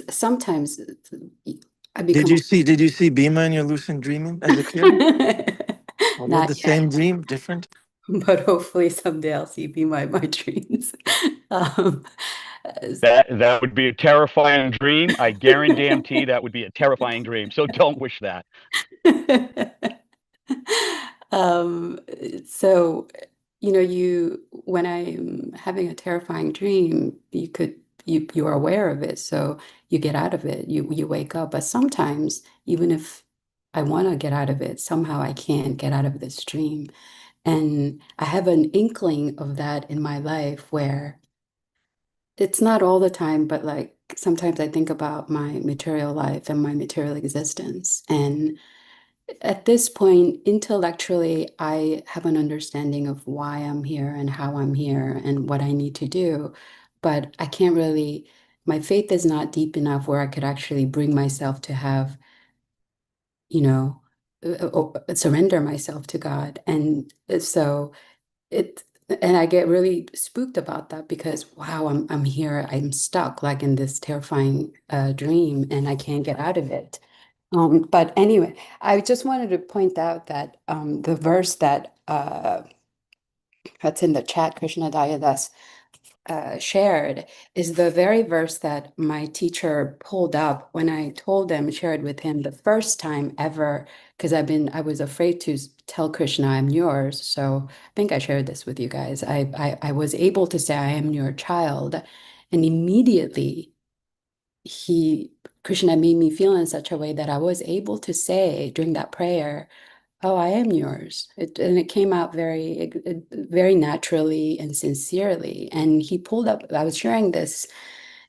sometimes I Did become you see Bhima in your lucid dreaming as a kid? Or was the not yet, same dream different? but hopefully someday I'll see Bhima in my dreams. Um, That would be a terrifying dream. I guarantee that would be a terrifying dream. So don't wish that. um, so you when I'm having a terrifying dream, you are aware of it, so you get out of it, you wake up. But sometimes, even if I want to get out of it, somehow I can't get out of this dream. And I have an inkling of that in my life where it's not all the time, but like sometimes I think about my material life and my material existence. And at this point, intellectually, I have an understanding of why I'm here and how I'm here and what I need to do. But I can't really, my faith is not deep enough where I could actually bring myself to have, you know, surrender myself to God. And so it, and I get really spooked about that because wow, I'm here, I'm stuck like in this terrifying dream and I can't get out of it. But anyway, I just wanted to point out that the verse that's in the chat, Krishna Dayadas shared, is the very verse that my teacher pulled up when I told him, shared with him the first time ever, because I was afraid to tell Krishna, I'm yours. So I think I shared this with you guys. I was able to say, I am your child. And immediately Krishna made me feel in such a way that I was able to say during that prayer, oh, I am yours. And it came out very naturally and sincerely. And he pulled up, I was sharing this,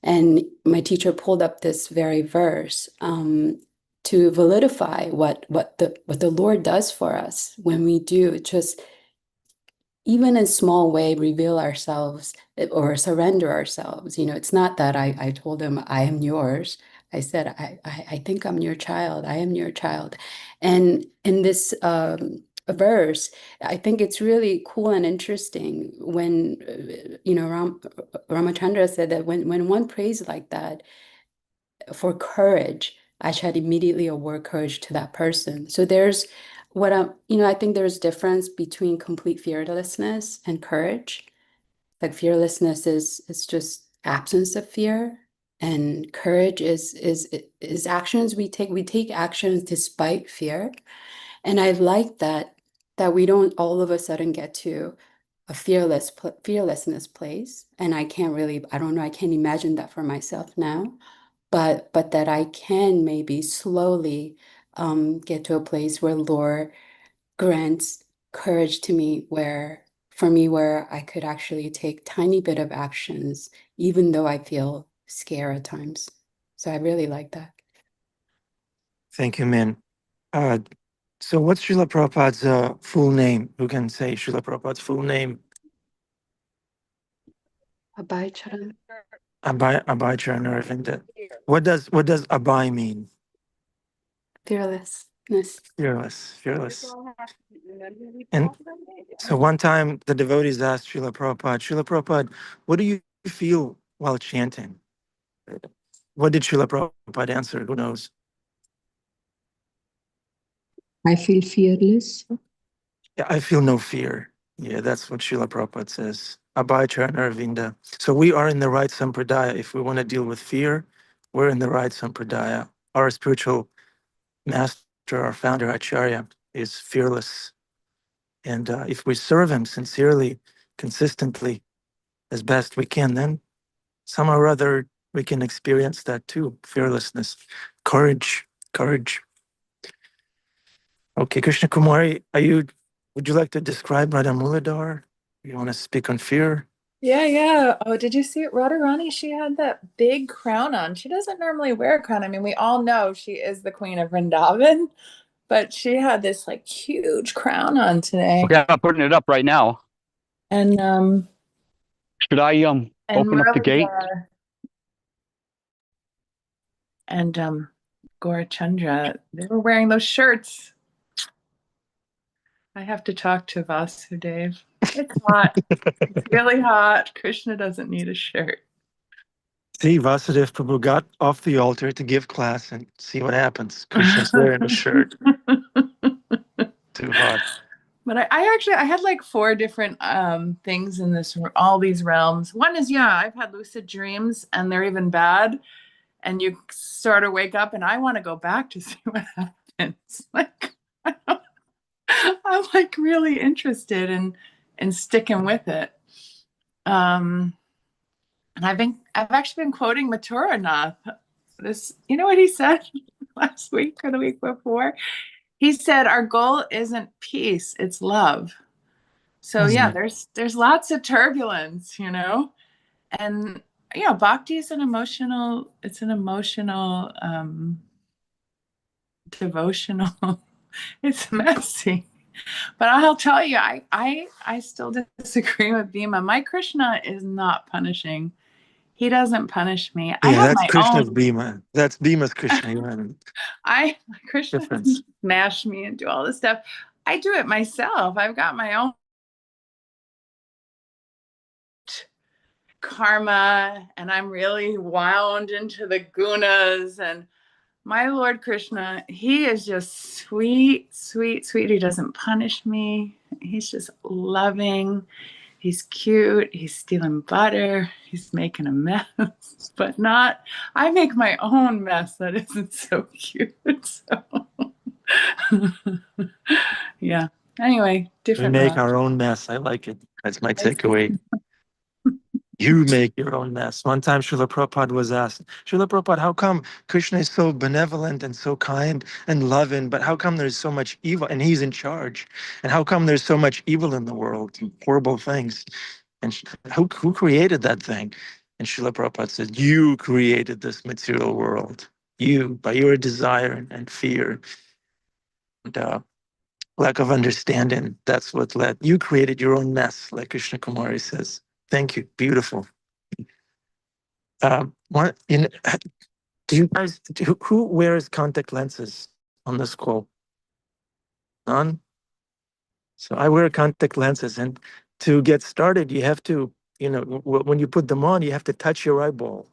and my teacher pulled up this very verse to validify what the Lord does for us when we do just even in small way reveal ourselves or surrender ourselves. It's not that I told him I am yours. I said I think I'm your child. I am your child. And in this verse, I think it's really cool and interesting when Ramachandra said that when one prays like that for courage, I should immediately award courage to that person. So there's I think there's difference between complete fearlessness and courage. Like fearlessness is just absence of fear, and courage is actions we take. We take actions despite fear. And I like that we don't all of a sudden get to a fearlessness place. And I don't know, I can't imagine that for myself now, but that I can maybe slowly get to a place where Lord grants courage to me where I could actually take tiny bit of actions, even though I feel scared at times. So I really like that. Thank you, Min. So what's Srila Prabhupada's full name? Who can say Srila Prabhupada's full name? Abhay Charan. Abhay Charanaravinda. What does Abhay mean? Fearlessness. Fearless. And so one time the devotees asked Srila Prabhupada, what do you feel while chanting? what did Srila Prabhupada answer? Who knows? I feel fearless. Yeah, I feel no fear. Yeah, that's what Srila Prabhupada says. Abhay Charanavinda. So we are in the right sampradaya. If we want to deal with fear, we're in the right sampradaya. Our spiritual master, our founder, Acharya, is fearless. And if we serve him sincerely, consistently, as best we can, then somehow or other we can experience that too. Fearlessness, courage. Okay, Krishna Kumari, would you like to describe Radha Muladhar? You want to speak on fear? Yeah. Oh, did you see it? Radharani, she had that big crown on. She doesn't normally wear a crown. I mean, we all know she is the queen of Vrindavan, but she had this like huge crown on today. Okay, I'm putting it up right now. And Should I open up the gate? And Gaurachandra, they were wearing those shirts. I have to talk to Vasudev. It's hot. It's really hot. Krishna doesn't need a shirt. See, Vasudev Prabhu got off the altar to give class and see what happens. Krishna's wearing a shirt. Too hot. But I had like 4 different things in all these realms. One is, I've had lucid dreams and they're even bad. And you sort of wake up and I want to go back to see what happens. Like, I'm like really interested in sticking with it. And I've actually been quoting Mathuranath. You know what he said last week or the week before? He said, our goal isn't peace, it's love. So there's lots of turbulence, and bhakti is devotional, it's messy. But I'll tell you, I still disagree with Bhima. My Krishna is not punishing. He doesn't punish me. I have that's my Krishna's own. Bhima. That's Bhima's Krishna. Krishna Difference. doesn't smash me and do all this stuff. I do it myself. I've got my own karma, and I'm really wound into the gunas. And my Lord Krishna, he is just sweet. He doesn't punish me. He's just loving. He's cute. He's stealing butter. He's making a mess, but not. I make my own mess that isn't so cute. So, yeah. Anyway, different. We make our own mess. I like it. That's my takeaway. You make your own mess. One time Srila Prabhupada was asked, Srila Prabhupada, how come Krishna is so benevolent and so kind and loving, but how come there's so much evil and he's in charge? And how come there's so much evil in the world, horrible things? And who created that thing? And Srila Prabhupada said, you created this material world. You, by your desire and fear and lack of understanding, that's what led. You created your own mess, like Krishna Kumari says. Thank you. Beautiful. Do you guys, who wears contact lenses on this call? None? So I wear contact lenses, and to get started, you have to, when you put them on, you have to touch your eyeball.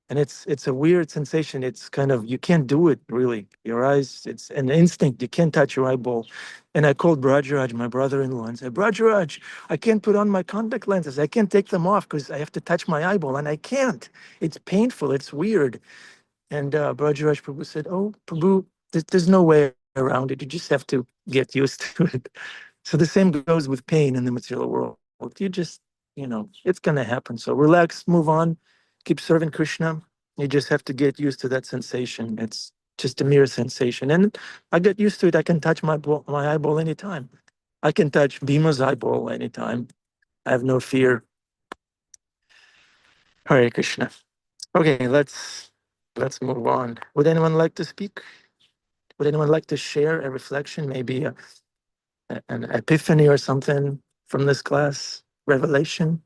And it's a weird sensation. It's kind of, you can't do it really. Your eyes, it's an instinct. You can't touch your eyeball. And I called Brajaraj, my brother-in-law, and said, Brajaraj, I can't put on my contact lenses. I can't take them off because I have to touch my eyeball, and I can't. It's painful. It's weird. And Brajaraj Prabhu said, oh, Prabhu, there's no way around it. You just have to get used to it. So the same goes with pain in the material world. You just, it's going to happen. So relax, move on, keep serving Krishna. You just have to get used to that sensation. It's just a mere sensation. And I get used to it. I can touch my eyeball anytime. I can touch Bhima's eyeball anytime. I have no fear. Hare Krishna. Okay, let's move on. Would anyone like to speak? Would anyone like to share a reflection, maybe an epiphany or something from this class? Revelation?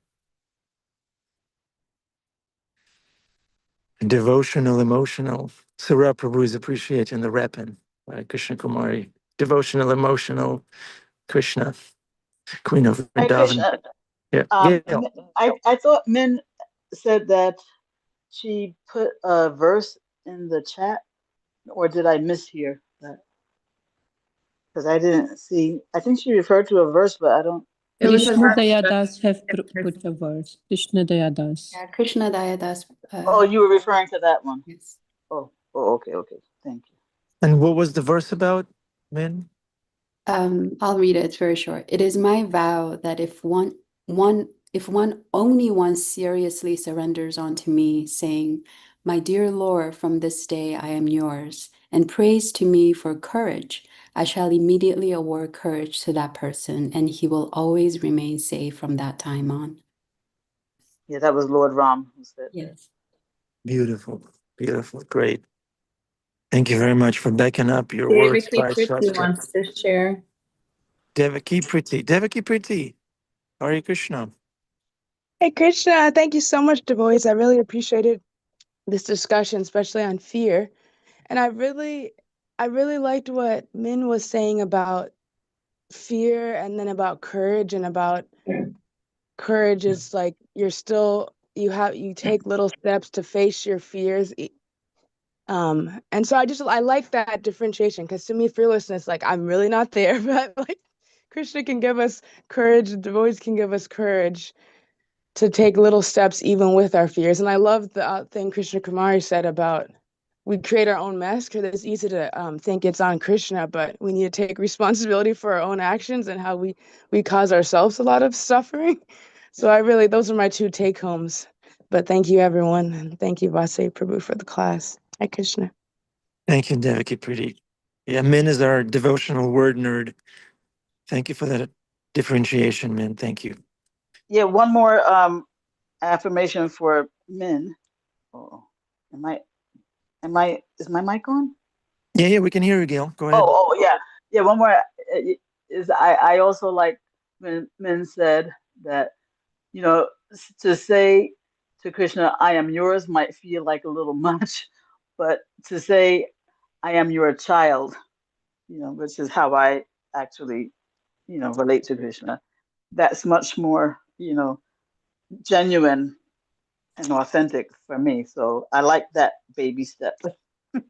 Devotional, emotional. Surya Prabhu is appreciating the rapping by Krishna Kumari. Devotional, emotional, Krishna, Queen of Hi, Vrindavan. Krishna. Yeah. I thought Min said that she put a verse in the chat, or did I mishear that? Because I didn't see. I think she referred to a verse, but I don't. It was a Krishna verse that- Dayadas have put a verse. Krishna Dayadas. Yeah, Krishna Dayadas. Oh, you were referring to that one. Yes. Oh, okay. Thank you. And what was the verse about, Min? I'll read it. It's very short. It is my vow that if one only one seriously surrenders unto me, saying, "My dear Lord, from this day I am yours," and prays to me for courage, I shall immediately award courage to that person, and he will always remain safe from that time on. Yeah, that was Lord Ram who said that. Yes. Beautiful, beautiful, great. Thank you very much for backing up your words Devaki by Priti Shastra. wants to share. Devaki Priti, Hare Krishna. Hey Krishna, thank you so much, devotees. I really appreciated this discussion, especially on fear. And I really liked what Min was saying about fear and then about courage, and about courage is like you take little steps to face your fears. And so I like that differentiation, because to me fearlessness, like I'm really not there, but like Krishna can give us courage, the devotees can give us courage to take little steps even with our fears. And I love the thing Krishna Kumari said about we create our own mess, because it's easy to think it's on Krishna, but we need to take responsibility for our own actions and how we cause ourselves a lot of suffering. So those are my two take homes. But thank you everyone, and thank you Vasudev Prabhu for the class. Hi Krishna. Thank you, Devaki Priti. Yeah, Min is our devotional word nerd. Thank you for that differentiation, Min. Thank you. Yeah, one more affirmation for men. Oh, is my mic on? Yeah, we can hear you, Gail. Go ahead. Yeah. One more is I also like when men said that, to say to Krishna, "I am yours," might feel like a little much, but to say, "I am your child," which is how I actually, relate to Krishna. That's much more, genuine and authentic for me. So I like that baby step.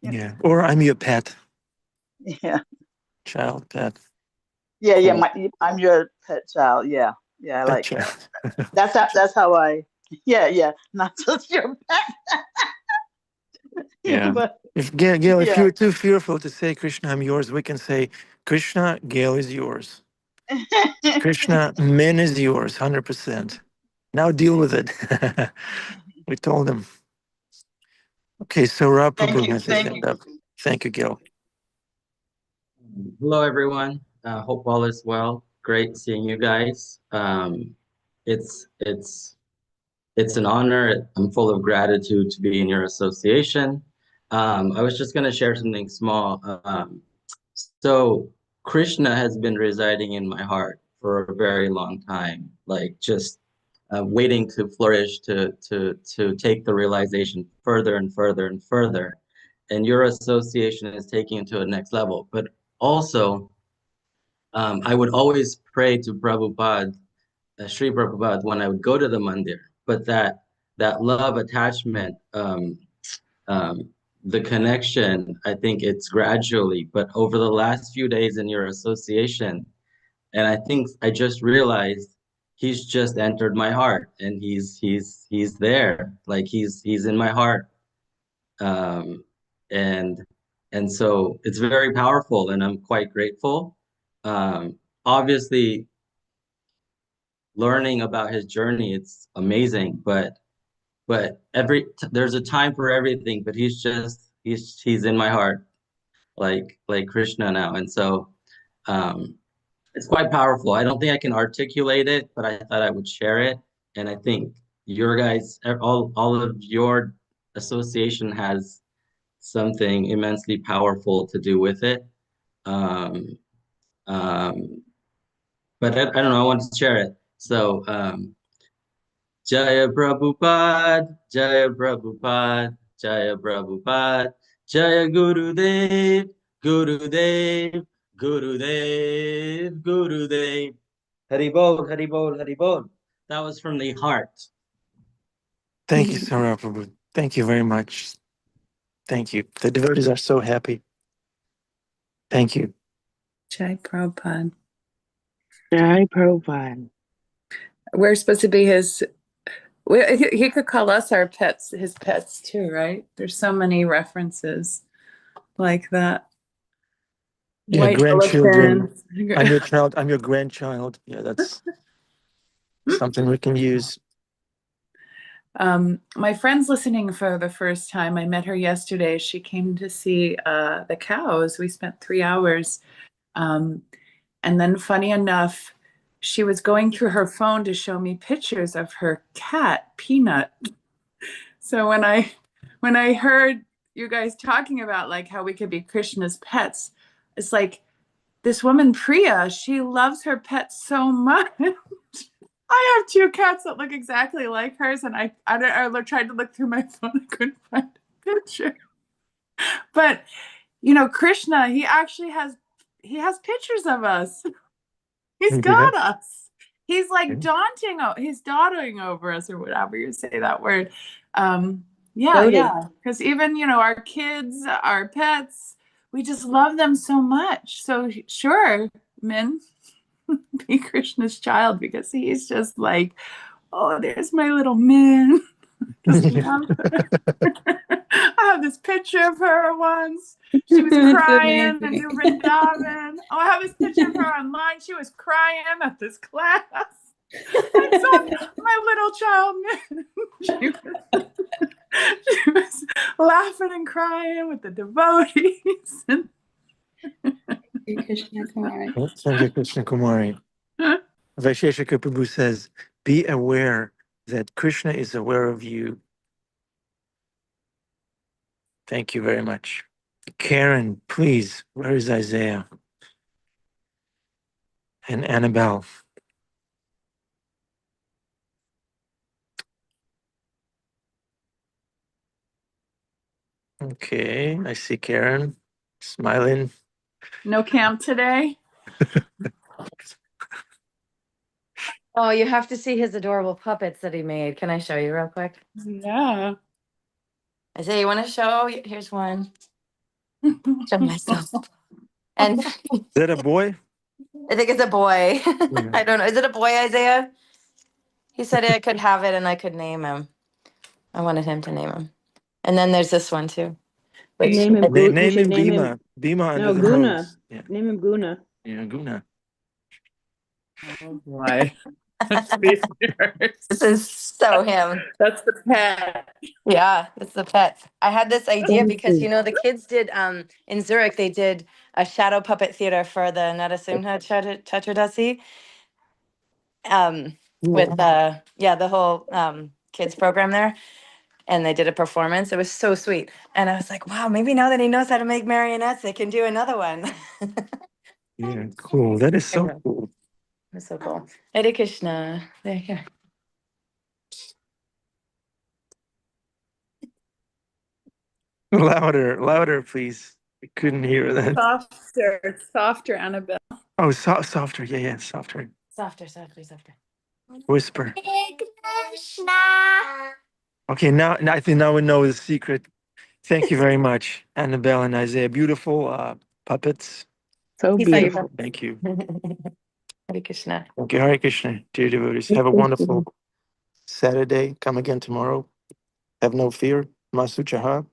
Yeah, or I'm your pet, Yeah. child pet. Yeah. Cool. I'm your pet child. Yeah. I Pet like child. that. That's how I. Yeah. Not just your pet. Yeah. But If Gail, if yeah. you're too fearful to say Krishna, I'm yours, we can say Krishna, Gail is yours. Krishna, Min is yours, 100%. Now deal with it. We told him. Okay, so Rob Prabhu has his hand up. Thank you, Gil. Hello, everyone. Hope all is well. Great seeing you guys. It's an honor. I'm full of gratitude to be in your association. I was just going to share something small. So Krishna has been residing in my heart for a very long time, like just waiting to flourish, to take the realization further and further and further. And your association is taking it to a next level. But also, I would always pray to Prabhupada, Sri Prabhupada, when I would go to the mandir. But that love attachment, the connection, I think it's gradually. But over the last few days in your association, and I think I just realized he's just entered my heart, and he's there, like he's in my heart. And so it's very powerful, and I'm quite grateful. Obviously, learning about his journey, it's amazing, but there's a time for everything. But he's in my heart, like Krishna now, and so it's quite powerful. I don't think I can articulate it, but I thought I would share it, and I think your guys, all of your association has something immensely powerful to do with it. Um, but I don't know, I wanted to share it. So, Jaya Prabhupada, Jaya Prabhupada, Jaya Prabhupada, Jaya Gurudev, Gurudev, Gurudev, Gurudev. Haribol, Haribol, Haribol. That was from the heart. Thank you, Sarah Prabhu. Thank you very much. Thank you. The devotees are so happy. Thank you. Jai Prabhupada. Jai Prabhupada. We're supposed to be his. He could call us our pets, his pets too, right? There's so many references like that. Yeah, White grandchildren. elephants. I'm your child. I'm your grandchild. Yeah, that's something we can use. My friend's listening for the first time. I met her yesterday. She came to see the cows. We spent 3 hours. And then, funny enough, she was going through her phone to show me pictures of her cat, Peanut. So when I heard you guys talking about like how we could be Krishna's pets, it's like this woman Priya, she loves her pets so much. I have 2 cats that look exactly like hers, and I tried to look through my phone, I couldn't find a picture. But Krishna, he actually has pictures of us. He's got us. He's like he's doting over us, or whatever you say that word. Yeah. Because even our kids, our pets, we just love them so much. So sure, Min, be Krishna's child, because he's just like, oh, there's my little Min. Just love her. I have this picture of her once. She was crying in New Vrindavan. Oh, I have this picture of her online. She was crying at this class. I saw my little child Min. She was laughing and crying with the devotees. Krishna Kumari. Thank you, Krishna Kumari. Vaisheshika Prabhu says, be aware that Krishna is aware of you. Thank you very much. Karen, please, where is Isaiah? And Annabelle. Okay, I see Karen smiling. No camp today. Oh, you have to see his adorable puppets that he made. Can I show you real quick? Yeah. Isaiah, you want to show? Here's one. Show myself. And Is that a boy? I think it's a boy. Yeah. I don't know. Is it a boy, Isaiah? He said I could have it and I could name him. I wanted him to name him. And then there's this one too. Which Name him. Name You should him name Bhima. him. Bhima under No, the Guna. nose. Yeah, Name him Guna. yeah, Guna. Oh boy. That's yours. this is so him. That's the pet. Yeah, it's the pet. I had this idea because Thank the kids did in Zurich they did a shadow puppet theater for the Narasimha Chaturdasi with the whole kids program there, and they did a performance. It was so sweet, and I was like, wow, maybe now that he knows how to make marionettes, they can do another one. Yeah, cool. That is so cool. That's so cool. Hare Krishna. There, here. Louder, please. I couldn't hear that. Softer, Annabelle. Oh, softer. Yeah, softer. Softer. Whisper. Hare Krishna. Okay, now I think now we know the secret. Thank you very much, Annabelle and Isaiah. Beautiful puppets. So He's beautiful. Thank you. Hare Krishna. Thank you. Hare Krishna, dear devotees. Have a wonderful Saturday. Come again tomorrow. Have no fear. Masu Chaha.